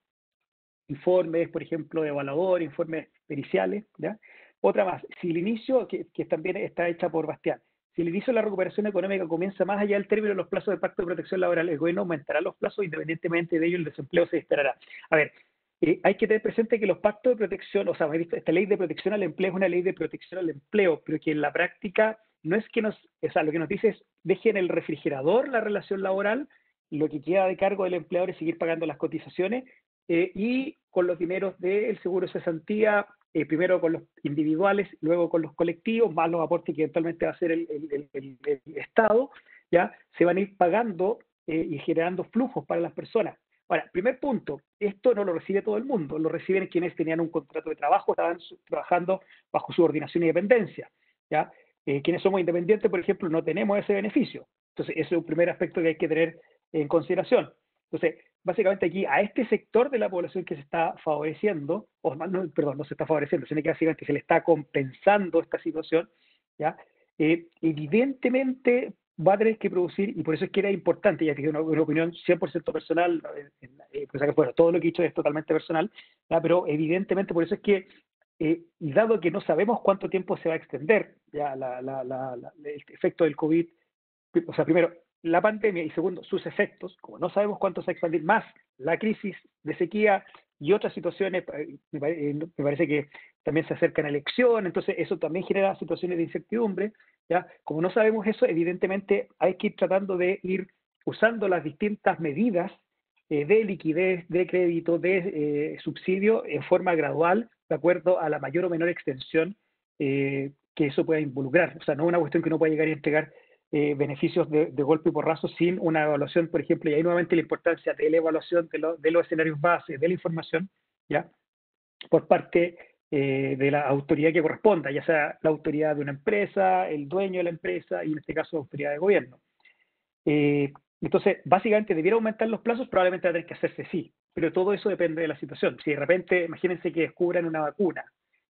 Speaker 1: Informes, por ejemplo, de evaluador, informes periciales, ¿ya? Otra más, si el inicio, que también está hecha por Bastián, si el inicio de la recuperación económica comienza más allá del término de los plazos del Pacto de Protección Laboral, el gobierno aumentará los plazos, independientemente de ello el desempleo se disparará. A ver, hay que tener presente que los pactos de protección, o sea, esta ley de protección al empleo es una ley de protección al empleo, pero que en la práctica no es que o sea, lo que nos dice es, deje en el refrigerador la relación laboral, lo que queda de cargo del empleador es seguir pagando las cotizaciones y con los dineros del seguro de cesantía, primero con los individuales, luego con los colectivos, más los aportes que eventualmente va a hacer el Estado, ya se van a ir pagando y generando flujos para las personas. Ahora, primer punto, esto no lo recibe todo el mundo, lo reciben quienes tenían un contrato de trabajo, estaban trabajando bajo subordinación y dependencia, ¿ya? Quienes somos independientes, por ejemplo, no tenemos ese beneficio. Entonces, ese es un primer aspecto que hay que tener en consideración. Entonces, básicamente aquí a este sector de la población que se está favoreciendo, o no, perdón, no se está favoreciendo, sino que básicamente se le está compensando esta situación, ¿ya? Evidentemente va a tener que producir, y por eso es que era importante, ya que es una opinión 100% personal, pues bueno, todo lo que he dicho es totalmente personal, ¿ya? Pero evidentemente por eso es que, y dado que no sabemos cuánto tiempo se va a extender ya el efecto del COVID, o sea, primero, la pandemia y segundo, sus efectos, como no sabemos cuánto se va a expandir más, la crisis de sequía y otras situaciones, me parece que también se acercan a elecciones, entonces eso también genera situaciones de incertidumbre, ¿ya? Como no sabemos eso, evidentemente hay que ir tratando de ir usando las distintas medidas de liquidez, de crédito, de subsidio en forma gradual, de acuerdo a la mayor o menor extensión que eso pueda involucrar. O sea, no es una cuestión que uno pueda llegar a entregar beneficios de golpe y porrazo sin una evaluación, por ejemplo, y ahí nuevamente la importancia de la evaluación de los escenarios base, de la información, ¿ya? Por parte de la autoridad que corresponda, ya sea la autoridad de una empresa, el dueño de la empresa y en este caso la autoridad de gobierno. Eh, entonces, básicamente, debiera aumentar los plazos, probablemente va a tener que hacerse sí, pero todo eso depende de la situación. Si de repente, imagínense que descubran una vacuna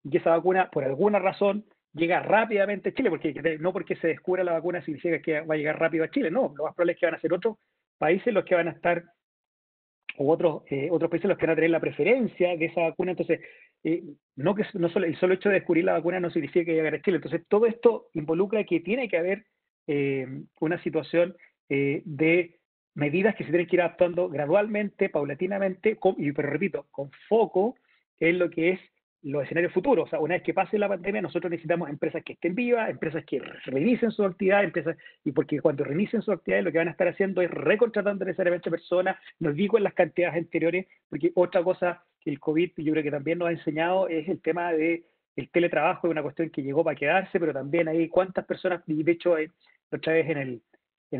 Speaker 1: y que esa vacuna, por alguna razón, llega rápidamente a Chile, porque no porque se descubra la vacuna significa que va a llegar rápido a Chile, no, lo más probable es que van a ser otros países los que van a estar, o otros países los que van a tener la preferencia de esa vacuna, entonces, no que no solo, el solo hecho de descubrir la vacuna no significa que llegue a Chile, entonces todo esto involucra que tiene que haber una situación de medidas que se tienen que ir adaptando gradualmente, paulatinamente, pero repito, con foco en lo que es los escenarios futuros. O sea, una vez que pase la pandemia, nosotros necesitamos empresas que estén vivas, empresas que reinicien su actividad, y porque cuando reinicien su actividad lo que van a estar haciendo es recontratando necesariamente personas, no digo en las cantidades anteriores, porque otra cosa que el COVID yo creo que también nos ha enseñado es el tema de el teletrabajo, es una cuestión que llegó para quedarse, pero también hay cuántas personas, y de hecho otra vez en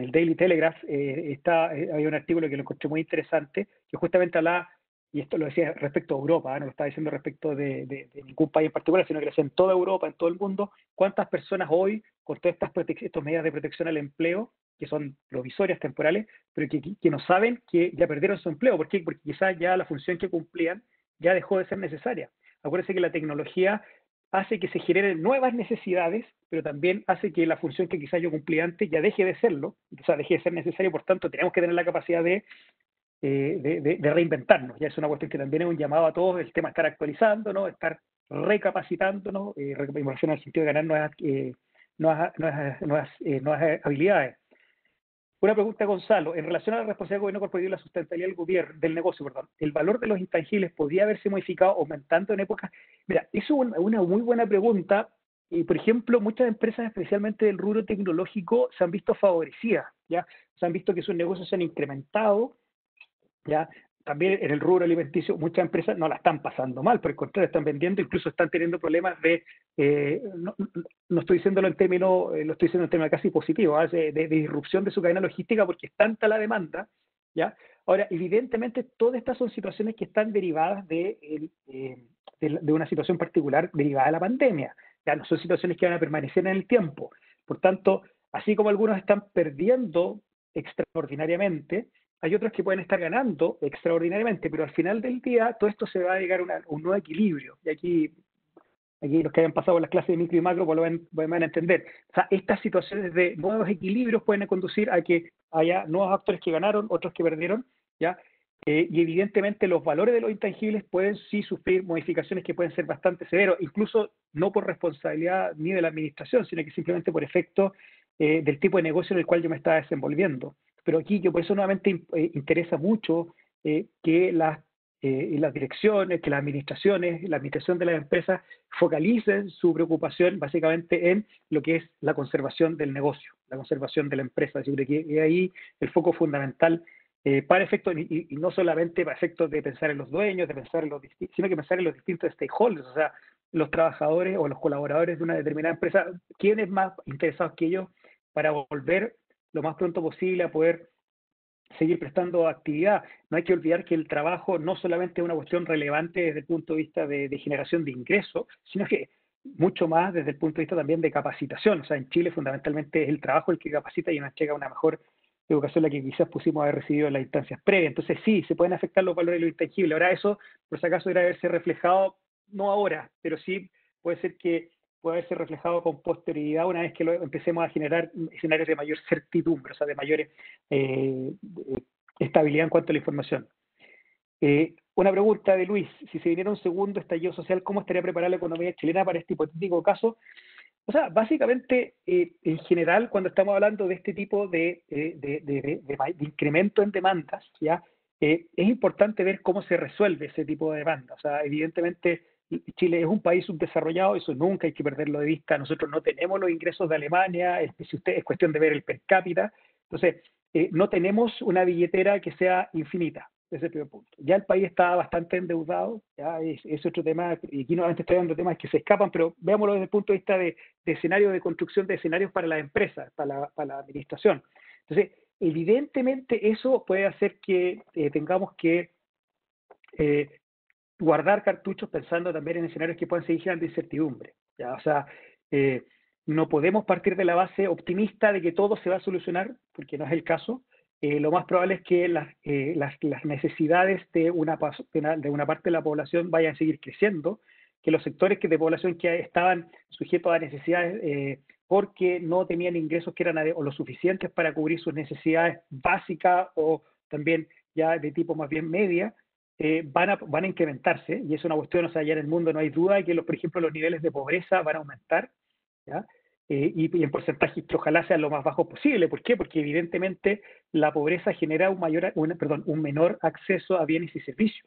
Speaker 1: el Daily Telegraph hay un artículo que lo encontré muy interesante, que justamente hablaba, y esto lo decía respecto a Europa, no lo estaba diciendo respecto de ningún país en particular, sino que lo decía en toda Europa, en todo el mundo, cuántas personas hoy, con todas estas medidas de protección al empleo, que son provisorias, temporales, pero que no saben que ya perdieron su empleo. ¿Por qué? Porque quizás ya la función que cumplían ya dejó de ser necesaria. Acuérdense que la tecnología hace que se generen nuevas necesidades, pero también hace que la función que quizás yo cumplía antes ya deje de serlo, o sea, deje de ser necesario, por tanto, tenemos que tener la capacidad de de reinventarnos. Ya es una cuestión que también es un llamado a todos, el tema de estar actualizándonos, estar recapacitándonos, en el sentido de ganar nuevas habilidades. Una pregunta, Gonzalo. En relación a la responsabilidad del gobierno corporativo y la sustentabilidad del gobierno, del negocio, perdón, ¿el valor de los intangibles podría haberse modificado aumentando en épocas? Mira, eso es una muy buena pregunta. Y, por ejemplo, muchas empresas, especialmente del rubro tecnológico, se han visto favorecidas, ¿ya? Se han visto que sus negocios se han incrementado, ¿ya? También en el rubro alimenticio muchas empresas no la están pasando mal, por el contrario, están vendiendo, incluso están teniendo problemas no estoy diciéndolo en términos, lo estoy diciendo en términos casi positivos, de disrupción de su cadena logística porque es tanta la demanda, ¿ya? Ahora, evidentemente, todas estas son situaciones que están derivadas de una situación particular derivada de la pandemia, ya no son situaciones que van a permanecer en el tiempo. Por tanto, así como algunos están perdiendo extraordinariamente, hay otros que pueden estar ganando extraordinariamente, pero al final del día todo esto se va a llegar a un nuevo equilibrio. Y aquí los que hayan pasado las clases de micro y macro pues van a entender. O sea, estas situaciones de nuevos equilibrios pueden conducir a que haya nuevos actores que ganaron, otros que perdieron, ¿ya? Y evidentemente los valores de los intangibles pueden sí sufrir modificaciones que pueden ser bastante severos, incluso no por responsabilidad ni de la administración, sino que simplemente por efecto del tipo de negocio en el cual yo me estaba desenvolviendo. Pero aquí yo por eso nuevamente interesa mucho que las direcciones, que las administraciones, la administración de las empresas focalicen su preocupación básicamente en lo que es la conservación del negocio, la conservación de la empresa. Yo creo que es ahí el foco fundamental para efectos, y no solamente para efectos de pensar en los dueños, de pensar en sino que pensar en los distintos stakeholders, o sea, los trabajadores o los colaboradores de una determinada empresa, quiénes más interesados que ellos para volver lo más pronto posible a poder seguir prestando actividad. No hay que olvidar que el trabajo no solamente es una cuestión relevante desde el punto de vista de generación de ingresos, sino que mucho más desde el punto de vista también de capacitación. O sea, en Chile fundamentalmente es el trabajo el que capacita y nos llega una mejor educación la que quizás pusimos haber recibido en las instancias previas. Entonces sí, se pueden afectar los valores de lo intangible. Ahora eso, por si acaso, debería haberse reflejado, no ahora, pero sí puede ser que puede haberse reflejado con posterioridad una vez que empecemos a generar escenarios de mayor certidumbre, o sea, de mayor estabilidad en cuanto a la información. Una pregunta de Luis, si se viniera un segundo estallido social, ¿cómo estaría preparada la economía chilena para este hipotético caso? O sea, básicamente, en general, cuando estamos hablando de este tipo de incremento en demandas, ¿ya? Es importante ver cómo se resuelve ese tipo de demanda. O sea, evidentemente, Chile es un país subdesarrollado, eso nunca hay que perderlo de vista. Nosotros no tenemos los ingresos de Alemania, si usted, es cuestión de ver el per cápita. Entonces, no tenemos una billetera que sea infinita. Ese es el primer punto. Ya el país está bastante endeudado, ya es otro tema, y aquí nuevamente estoy dando temas que se escapan, pero veámoslo desde el punto de vista de escenarios de construcción de escenarios para las empresas, para la administración. Entonces, evidentemente eso puede hacer que tengamos que eh, guardar cartuchos pensando también en escenarios que puedan seguir generando incertidumbre. ¿Ya? O sea, eh, no podemos partir de la base optimista de que todo se va a solucionar, porque no es el caso. Lo más probable es que las necesidades de una parte de la población vayan a seguir creciendo, que los sectores de población que estaban sujetos a necesidades porque no tenían ingresos que eran o lo suficientes para cubrir sus necesidades básicas o también ya de tipo más bien media, van a incrementarse, y es una cuestión, o sea, ya en el mundo no hay duda de que, por ejemplo, los niveles de pobreza van a aumentar, ¿ya? Y en porcentajes que ojalá sean lo más bajos posible. ¿Por qué? Porque evidentemente la pobreza genera un menor acceso a bienes y servicios.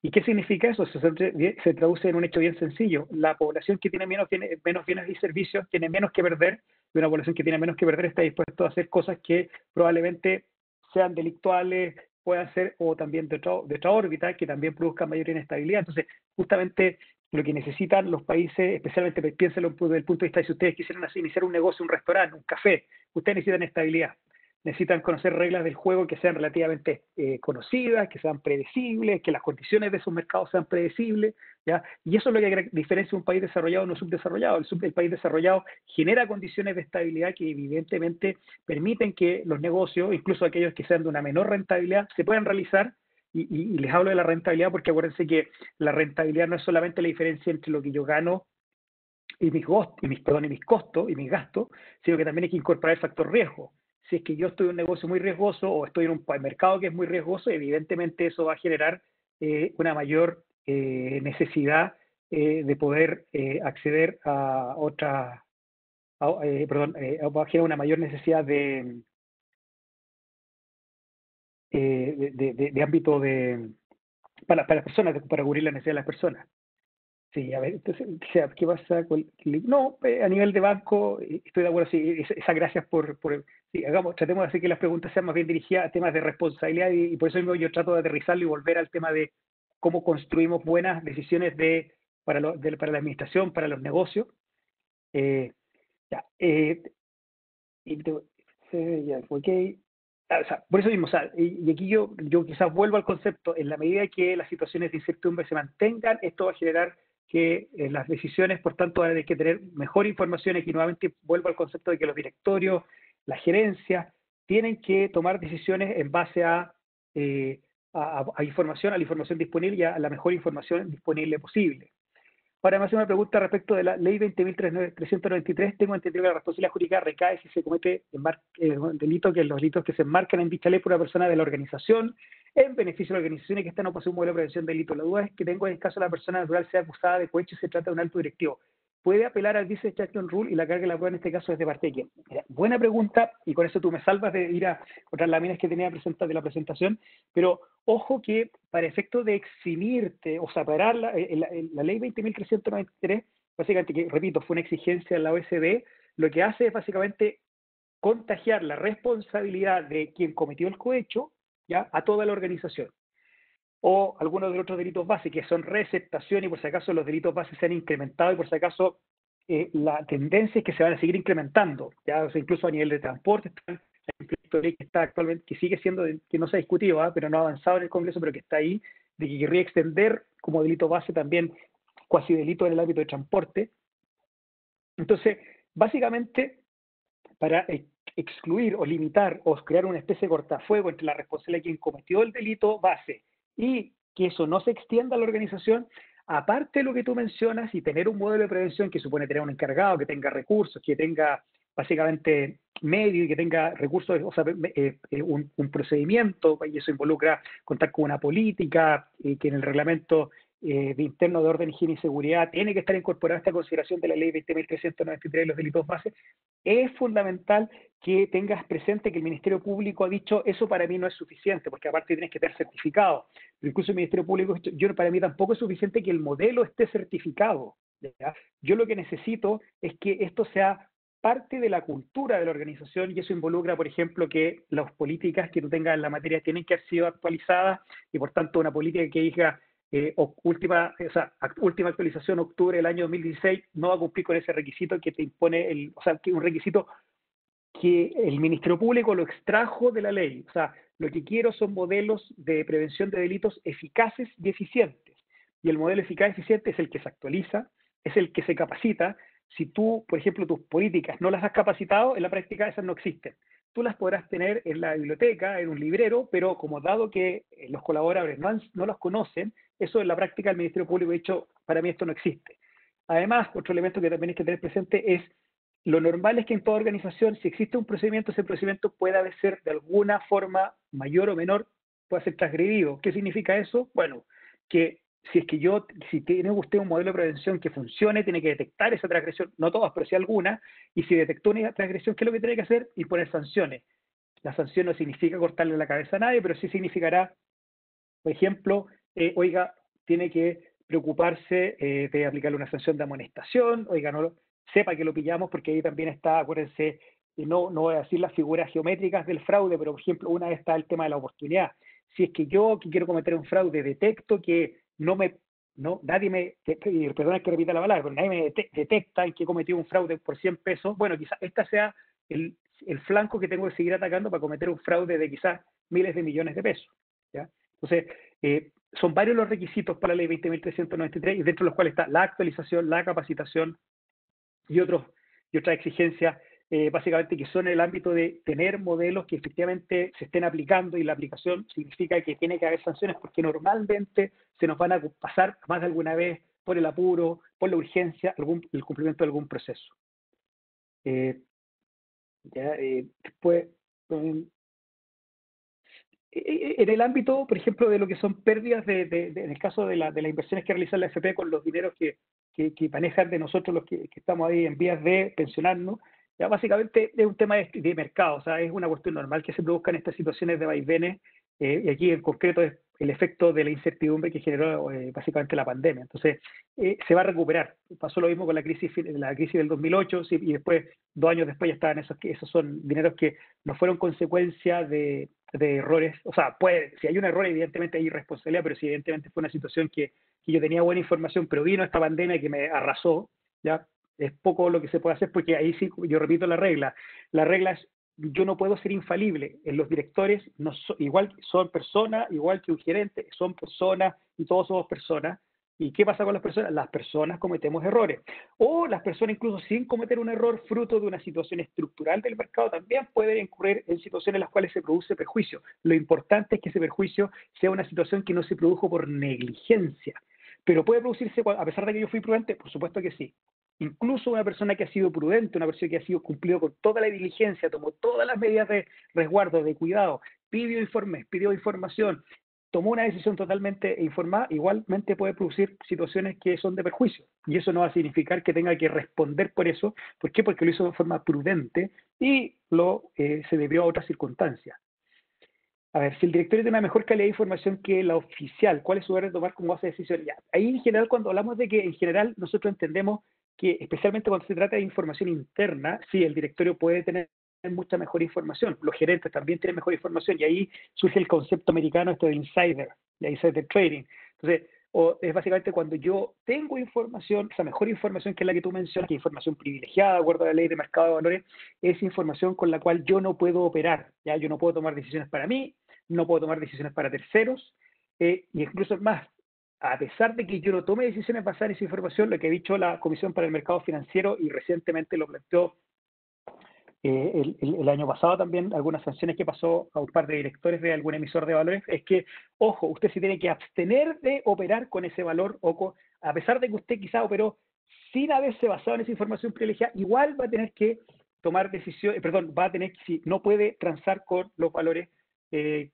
Speaker 1: ¿Y qué significa eso? Se traduce en un hecho bien sencillo. La población que tiene menos bienes y servicios tiene menos que perder, y una población que tiene menos que perder está dispuesta a hacer cosas que probablemente sean delictuales, puedan ser, o también de otra órbita, que también produzcan mayor inestabilidad. Entonces, justamente lo que necesitan los países, especialmente piénsenlo desde el punto de vista de si ustedes quisieran iniciar un negocio, un restaurante, un café, ustedes necesitan estabilidad. Necesitan conocer reglas del juego que sean relativamente conocidas, que sean predecibles, que las condiciones de esos mercados sean predecibles, ¿ya? Y eso es lo que diferencia un país desarrollado de un subdesarrollado. El país desarrollado genera condiciones de estabilidad que evidentemente permiten que los negocios, incluso aquellos que sean de una menor rentabilidad, se puedan realizar. Y les hablo de la rentabilidad porque acuérdense que la rentabilidad no es solamente la diferencia entre lo que yo gano y mis costos y mis gastos, sino que también hay que incorporar el factor riesgo. si es que yo estoy en un negocio muy riesgoso o estoy en un mercado que es muy riesgoso, evidentemente eso va a generar una mayor necesidad de poder acceder a otra, va a generar una mayor necesidad de ámbito para las personas, para cubrir la necesidad de las personas. Sí, a ver, entonces, o sea, ¿qué pasa con no, a nivel de banco, estoy de acuerdo, sí, esas gracias sí, tratemos de hacer que las preguntas sean más bien dirigidas a temas de responsabilidad y por eso mismo yo trato de aterrizarlo y volver al tema de cómo construimos buenas decisiones para la administración, para los negocios. Eh, ya, y ya, ok. O sea, por eso mismo, o sea, y aquí yo quizás vuelvo al concepto, en la medida que las situaciones de incertidumbre se mantengan, esto va a generar que las decisiones, por tanto, van a tener que tener mejor información. Aquí nuevamente vuelvo al concepto de que los directorios, la gerencia, tienen que tomar decisiones en base a información, a la información disponible y a la mejor información disponible posible. Ahora me hace una pregunta respecto de la ley 20.393. Tengo entendido que la responsabilidad jurídica recae si se comete un delito, que los delitos que se enmarcan en dicha ley por una persona de la organización en beneficio de la organización y que esta no posee un modelo de prevención de delito. La duda es que tengo en el caso de la persona natural sea acusada de cohecho y se trata de un alto directivo. ¿Puede apelar al Vice Chairman Rule y la carga de la prueba en este caso es de parte de quién? Mira, buena pregunta, y con eso tú me salvas de ir a otras láminas que tenía de la presentación, pero ojo que para efecto de eximirte o separar la ley 20.393, básicamente, que repito, fue una exigencia de la OSD, lo que hace es básicamente contagiar la responsabilidad de quien cometió el cohecho, ¿ya?, a toda la organización. O algunos de los otros delitos base, que son receptación, y por si acaso los delitos base se han incrementado, y por si acaso la tendencia es que se van a seguir incrementando, ¿ya? O sea, incluso a nivel de transporte, hay un proyecto de ley que está actualmente, que sigue siendo, que no se ha discutido, pero no ha avanzado en el Congreso, pero que está ahí, de que querría extender como delito base también cuasi delito en el ámbito de transporte. Entonces, básicamente, para excluir o limitar o crear una especie de cortafuego entre la responsabilidad de quien cometió el delito base y que eso no se extienda a la organización, aparte de lo que tú mencionas y tener un modelo de prevención que supone tener un encargado, que tenga recursos, que tenga básicamente medio y que tenga recursos, o sea, un procedimiento, y eso involucra contar con una política, que en el reglamento de interno de orden, higiene y seguridad tiene que estar incorporada esta consideración de la ley 20.393 de los delitos base. Es fundamental que tengas presente que el Ministerio Público ha dicho eso para mí no es suficiente, porque aparte tienes que tener certificado. Pero incluso el Ministerio Público, para mí tampoco es suficiente que el modelo esté certificado, ¿ya? Yo lo que necesito es que esto sea parte de la cultura de la organización y eso involucra, por ejemplo, que las políticas que tú tengas en la materia tienen que haber sido actualizadas y por tanto una política que diga última actualización octubre del año 2016 no va a cumplir con ese requisito que te impone o sea, que un requisito que el Ministerio Público lo extrajo de la ley. O sea, lo que quiero son modelos de prevención de delitos eficaces y eficientes. Y el modelo eficaz y eficiente es el que se actualiza, es el que se capacita. Si tú, por ejemplo, tus políticas no las has capacitado, en la práctica esas no existen. Tú las podrás tener en la biblioteca, en un librero, pero como dado que los colaboradores no los conocen, eso en la práctica el Ministerio Público ha dicho, para mí esto no existe. Además, otro elemento que también hay que tener presente es lo normal es que en toda organización, si existe un procedimiento, ese procedimiento pueda ser de alguna forma mayor o menor, pueda ser transgredido. ¿Qué significa eso? Bueno, que si tiene usted un modelo de prevención que funcione, tiene que detectar esa transgresión, no todas, pero sí algunas, y si detectó una transgresión, ¿qué es lo que tiene que hacer? Imponer sanciones. La sanción no significa cortarle la cabeza a nadie, pero sí significará, por ejemplo, oiga, tiene que preocuparse de aplicarle una sanción de amonestación, oiga, no sepa que lo pillamos porque ahí también está, acuérdense, no voy a decir las figuras geométricas del fraude, pero por ejemplo, una está el tema de la oportunidad. Si es que yo que quiero cometer un fraude detecto que nadie perdona que repita la palabra, pero nadie me detecta en que he cometido un fraude por 100 pesos, bueno, quizás esta sea el flanco que tengo que seguir atacando para cometer un fraude de quizás miles de millones de pesos, ¿ya? Entonces, son varios los requisitos para la ley 20.393 y dentro de los cuales está la actualización, la capacitación y otras exigencias, básicamente que son en el ámbito de tener modelos que efectivamente se estén aplicando y la aplicación significa que tiene que haber sanciones porque normalmente se nos van a pasar más de alguna vez por el apuro, por la urgencia, el cumplimiento de algún proceso. Ya, después, En en el ámbito, por ejemplo, de lo que son pérdidas en el caso de las inversiones que realiza la AFP con los dineros que manejan de nosotros los que estamos ahí en vías de pensionarnos, ya básicamente es un tema de mercado, o sea, es una cuestión normal que se produzcan estas situaciones de vaivenes, y aquí en concreto es el efecto de la incertidumbre que generó básicamente la pandemia. Entonces, se va a recuperar. Pasó lo mismo con la crisis del 2008, sí, y después, 2 años después, ya estaban esos son dineros que no fueron consecuencia de errores. O sea, si hay un error, evidentemente hay responsabilidad, pero si evidentemente fue una situación que yo tenía buena información, pero vino esta pandemia que me arrasó, ya es poco lo que se puede hacer, porque ahí sí, yo repito la regla es, yo no puedo ser infalible. En los directores, no igual son personas, igual que un gerente, son personas y todos somos personas. ¿Y qué pasa con las personas? Las personas cometemos errores. O las personas, incluso sin cometer un error, fruto de una situación estructural del mercado, también pueden incurrir en situaciones en las cuales se produce perjuicio. Lo importante es que ese perjuicio sea una situación que no se produjo por negligencia. Pero puede producirse, a pesar de que yo fui prudente, por supuesto que sí. Incluso una persona que ha sido prudente, una persona que ha sido cumplido con toda la diligencia, tomó todas las medidas de resguardo, de cuidado, pidió informes, pidió información, tomó una decisión totalmente informada, igualmente puede producir situaciones que son de perjuicio. Y eso no va a significar que tenga que responder por eso. ¿Por qué? Porque lo hizo de forma prudente y se debió a otras circunstancias. A ver, si el directorio tiene una mejor calidad de información que la oficial, ¿cuál es su deber de tomar como base de decisión? Ya, ahí en general, cuando hablamos de que en general nosotros entendemos que especialmente cuando se trata de información interna, sí, el directorio puede tener mucha mejor información, los gerentes también tienen mejor información y ahí surge el concepto americano esto de insider, de insider trading. Entonces, es básicamente cuando yo tengo información, esa mejor información que es la que tú mencionas, que es información privilegiada, de acuerdo a la ley de mercado de valores, es información con la cual yo no puedo operar, ya yo no puedo tomar decisiones para mí, no puedo tomar decisiones para terceros, y incluso más, a pesar de que yo no tome decisiones basadas en esa información, lo que ha dicho la Comisión para el Mercado Financiero y recientemente lo planteó el año pasado también, algunas sanciones que pasó a un par de directores de algún emisor de valores, es que, ojo, usted se tiene que abstener de operar con ese valor, a pesar de que usted quizá operó sin haberse basado en esa información privilegiada, igual va a tener que tomar decisiones, perdón, va a tener que, si no puede transar con los valores de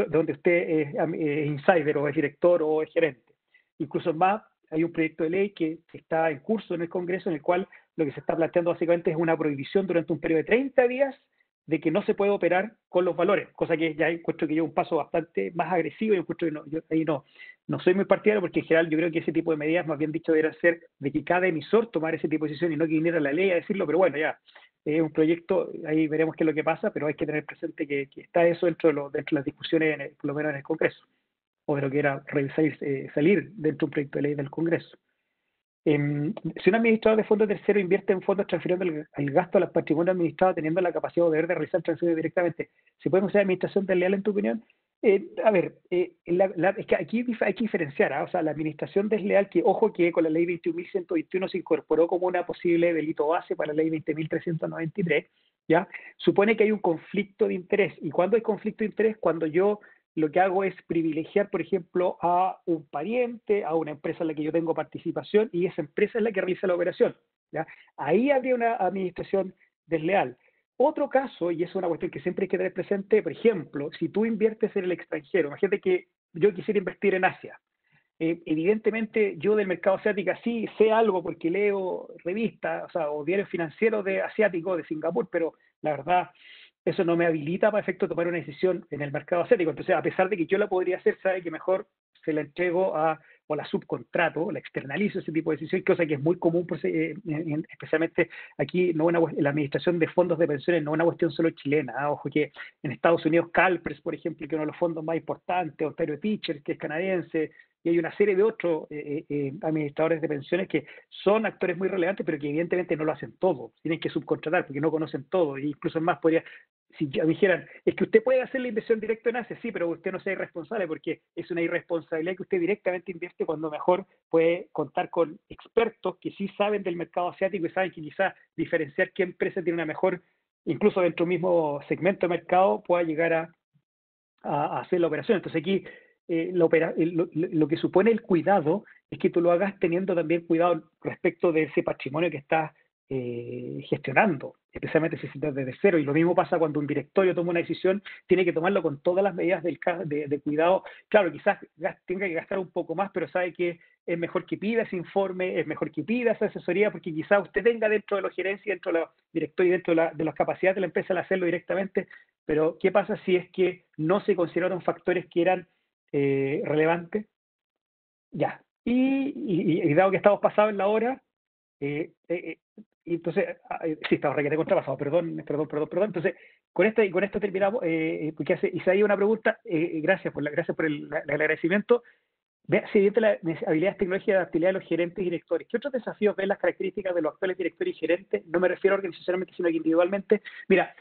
Speaker 1: donde usted es insider o es director o es gerente. Incluso más, hay un proyecto de ley que está en curso en el Congreso en el cual lo que se está planteando básicamente es una prohibición durante un periodo de 30 días de que no se puede operar con los valores, cosa que ya encuentro que lleva un paso bastante más agresivo y encuentro que yo ahí no soy muy partidario porque en general yo creo que ese tipo de medidas, más bien dicho, deberían ser de que cada emisor tomara ese tipo de decisión y no que viniera la ley a decirlo, pero bueno, ya, es un proyecto, ahí veremos qué es lo que pasa, pero hay que tener presente que está eso dentro de las discusiones, por lo menos en el Congreso, o de lo que era revisar, salir dentro de un proyecto de ley del Congreso. Si un administrador de fondo tercero invierte en fondos transfiriendo el gasto a los patrimonios administrados teniendo la capacidad o deber de realizar transferencias directamente, ¿se puede considerar administración desleal en tu opinión? A ver, es que aquí hay que diferenciar, ¿ah? O sea, la administración desleal, que ojo que con la ley 21.121 se incorporó como una posible delito base para la ley 20.393, ¿ya? Supone que hay un conflicto de interés. ¿Y cuándo hay conflicto de interés? Cuando yo lo que hago es privilegiar, por ejemplo, a un pariente, a una empresa en la que yo tengo participación y esa empresa es la que realiza la operación, ¿ya? Ahí habría una administración desleal. Otro caso, y es una cuestión que siempre hay que tener presente, por ejemplo, si tú inviertes en el extranjero, imagínate que yo quisiera invertir en Asia. Evidentemente yo del mercado asiático sí sé algo porque leo revistas, o sea, o diarios financieros de asiático, de Singapur, pero la verdad eso no me habilita para efecto de tomar una decisión en el mercado asiático. Entonces, a pesar de que yo la podría hacer, sabe que mejor se la entrego o la subcontrato, la externalizo ese tipo de decisiones, cosa que es muy común, especialmente aquí, no la administración de fondos de pensiones no es una cuestión solo chilena. Ojo que en Estados Unidos, Calpres, por ejemplo, que es uno de los fondos más importantes, Ontario Teachers, que es canadiense, y hay una serie de otros administradores de pensiones que son actores muy relevantes, pero que evidentemente no lo hacen todo, tienen que subcontratar porque no conocen todo, e incluso más si ya dijeran, es que usted puede hacer la inversión directa en ACE, sí, pero usted no sea irresponsable porque es una irresponsabilidad que usted directamente invierte cuando mejor puede contar con expertos que sí saben del mercado asiático y saben que quizás diferenciar qué empresa tiene una mejor, incluso dentro del mismo segmento de mercado, pueda llegar a hacer la operación. Entonces aquí lo que supone el cuidado es que tú lo hagas teniendo también cuidado respecto de ese patrimonio que estás gestionando, especialmente si se trata desde cero. Y lo mismo pasa cuando un directorio toma una decisión, tiene que tomarlo con todas las medidas de cuidado. Claro, quizás tenga que gastar un poco más, pero sabe que es mejor que pida ese informe, es mejor que pida esa asesoría, porque quizás usted tenga dentro de la gerencia, dentro de la directorio, dentro de las capacidades de la empresa, el hacerlo directamente. Pero, ¿qué pasa si es que no se consideraron factores que eran relevantes? Ya. Y dado que estamos pasados en la hora, y entonces, sí, estaba requete contrapasado, perdón. Entonces, con esto terminamos, porque Isaí una pregunta, gracias por el agradecimiento. Se evidente las habilidades tecnológicas de adaptabilidad de los gerentes y directores. ¿Qué otros desafíos ven las características de los actuales directores y gerentes? No me refiero organizacionalmente, sino que individualmente. Mira,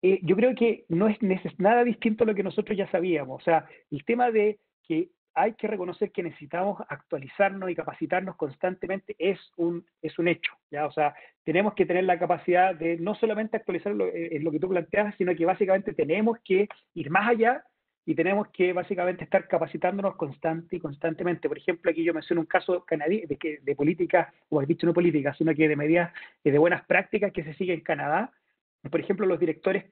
Speaker 1: yo creo que no es nada distinto a lo que nosotros ya sabíamos. O sea, el tema de que hay que reconocer que necesitamos actualizarnos y capacitarnos constantemente es un hecho, ¿ya? O sea, tenemos que tener la capacidad de no solamente actualizar lo que tú planteas, sino que básicamente tenemos que ir más allá y tenemos que básicamente estar capacitándonos constantemente. Por ejemplo, aquí yo menciono un caso de política, o he dicho no política, sino que de medidas de buenas prácticas que se siguen en Canadá. Por ejemplo, los directores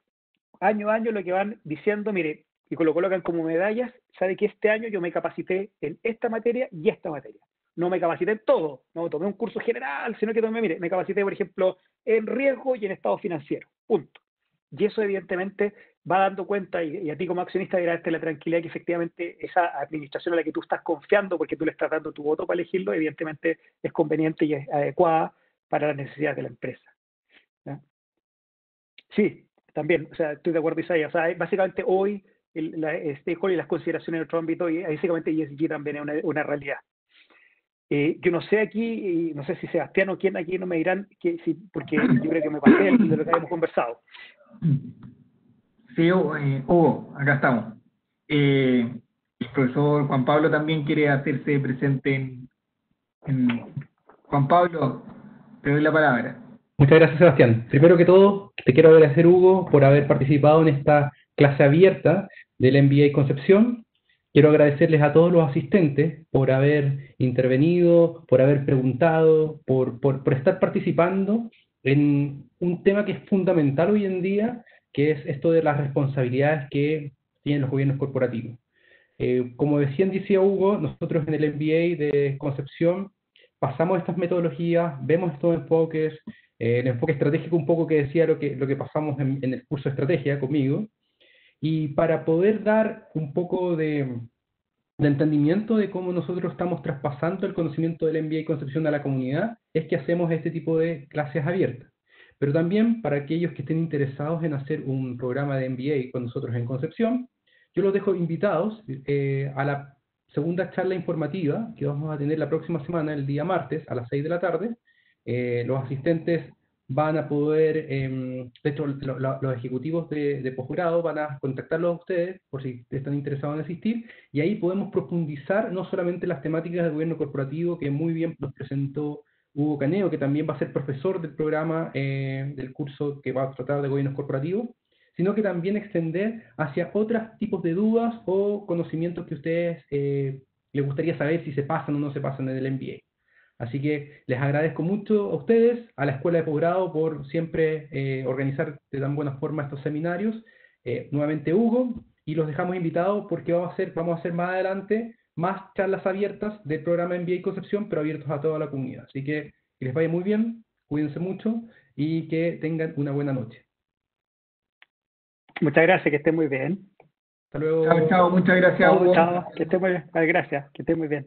Speaker 1: año a año lo que van diciendo, mire, y lo colocan como medallas, sabe que este año yo me capacité en esta materia y esta materia. No me capacité en todo, no tomé un curso general, sino que mire, me capacité, por ejemplo, en riesgo y en estado financiero, punto. Y eso evidentemente va dando cuenta, y a ti como accionista deberá darte la tranquilidad que efectivamente esa administración a la que tú estás confiando, porque tú le estás dando tu voto para elegirlo, evidentemente es conveniente y es adecuada para las necesidades de la empresa, ¿ya? Sí, también, o sea, estoy de acuerdo, Isaías. O sea, básicamente hoy la stakeholder y las consideraciones en otro ámbito, y básicamente ESG también es una realidad. Yo no sé aquí, no sé si Sebastián o quién aquí no me dirán, porque yo creo que me pasé de lo que habíamos conversado.
Speaker 2: Sí, Hugo, acá estamos. El profesor Juan Pablo también quiere hacerse presente Juan Pablo, te doy la palabra.
Speaker 3: Muchas gracias, Sebastián. Primero que todo, te quiero agradecer, Hugo, por haber participado en esta clase abierta del MBA Concepción. Quiero agradecerles a todos los asistentes por haber intervenido, por haber preguntado, por estar participando en un tema que es fundamental hoy en día, que es esto de las responsabilidades que tienen los gobiernos corporativos. Como decía Hugo, nosotros en el MBA de Concepción pasamos estas metodologías, vemos estos enfoques, el enfoque estratégico un poco que decía lo que pasamos en el curso de estrategia conmigo, y para poder dar un poco de entendimiento de cómo nosotros estamos traspasando el conocimiento del MBA y Concepción a la comunidad, es que hacemos este tipo de clases abiertas. Pero también para aquellos que estén interesados en hacer un programa de MBA con nosotros en Concepción, yo los dejo invitados a la segunda charla informativa que vamos a tener la próxima semana, el día martes, a las 6 de la tarde. Los asistentes van a poder, de hecho, los ejecutivos de posgrado van a contactarlos a ustedes por si están interesados en asistir, y ahí podemos profundizar no solamente las temáticas del gobierno corporativo, que muy bien nos presentó Hugo Caneo, que también va a ser profesor del programa del curso que va a tratar de gobiernos corporativos, sino que también extender hacia otros tipos de dudas o conocimientos que a ustedes les gustaría saber si se pasan o no se pasan en el MBA. Así que les agradezco mucho a ustedes, a la Escuela de Posgrado, por siempre organizar de tan buena forma estos seminarios. Nuevamente Hugo, y los dejamos invitados porque vamos a hacer más adelante más charlas abiertas del programa MBA Concepción, pero abiertos a toda la comunidad. Así que les vaya muy bien, cuídense mucho y que tengan una buena noche.
Speaker 1: Muchas gracias, que estén muy bien.
Speaker 3: Hasta luego.
Speaker 2: Chao, chao, muchas gracias, Hugo.
Speaker 1: Chao, que estén muy bien. Gracias, que estén muy bien.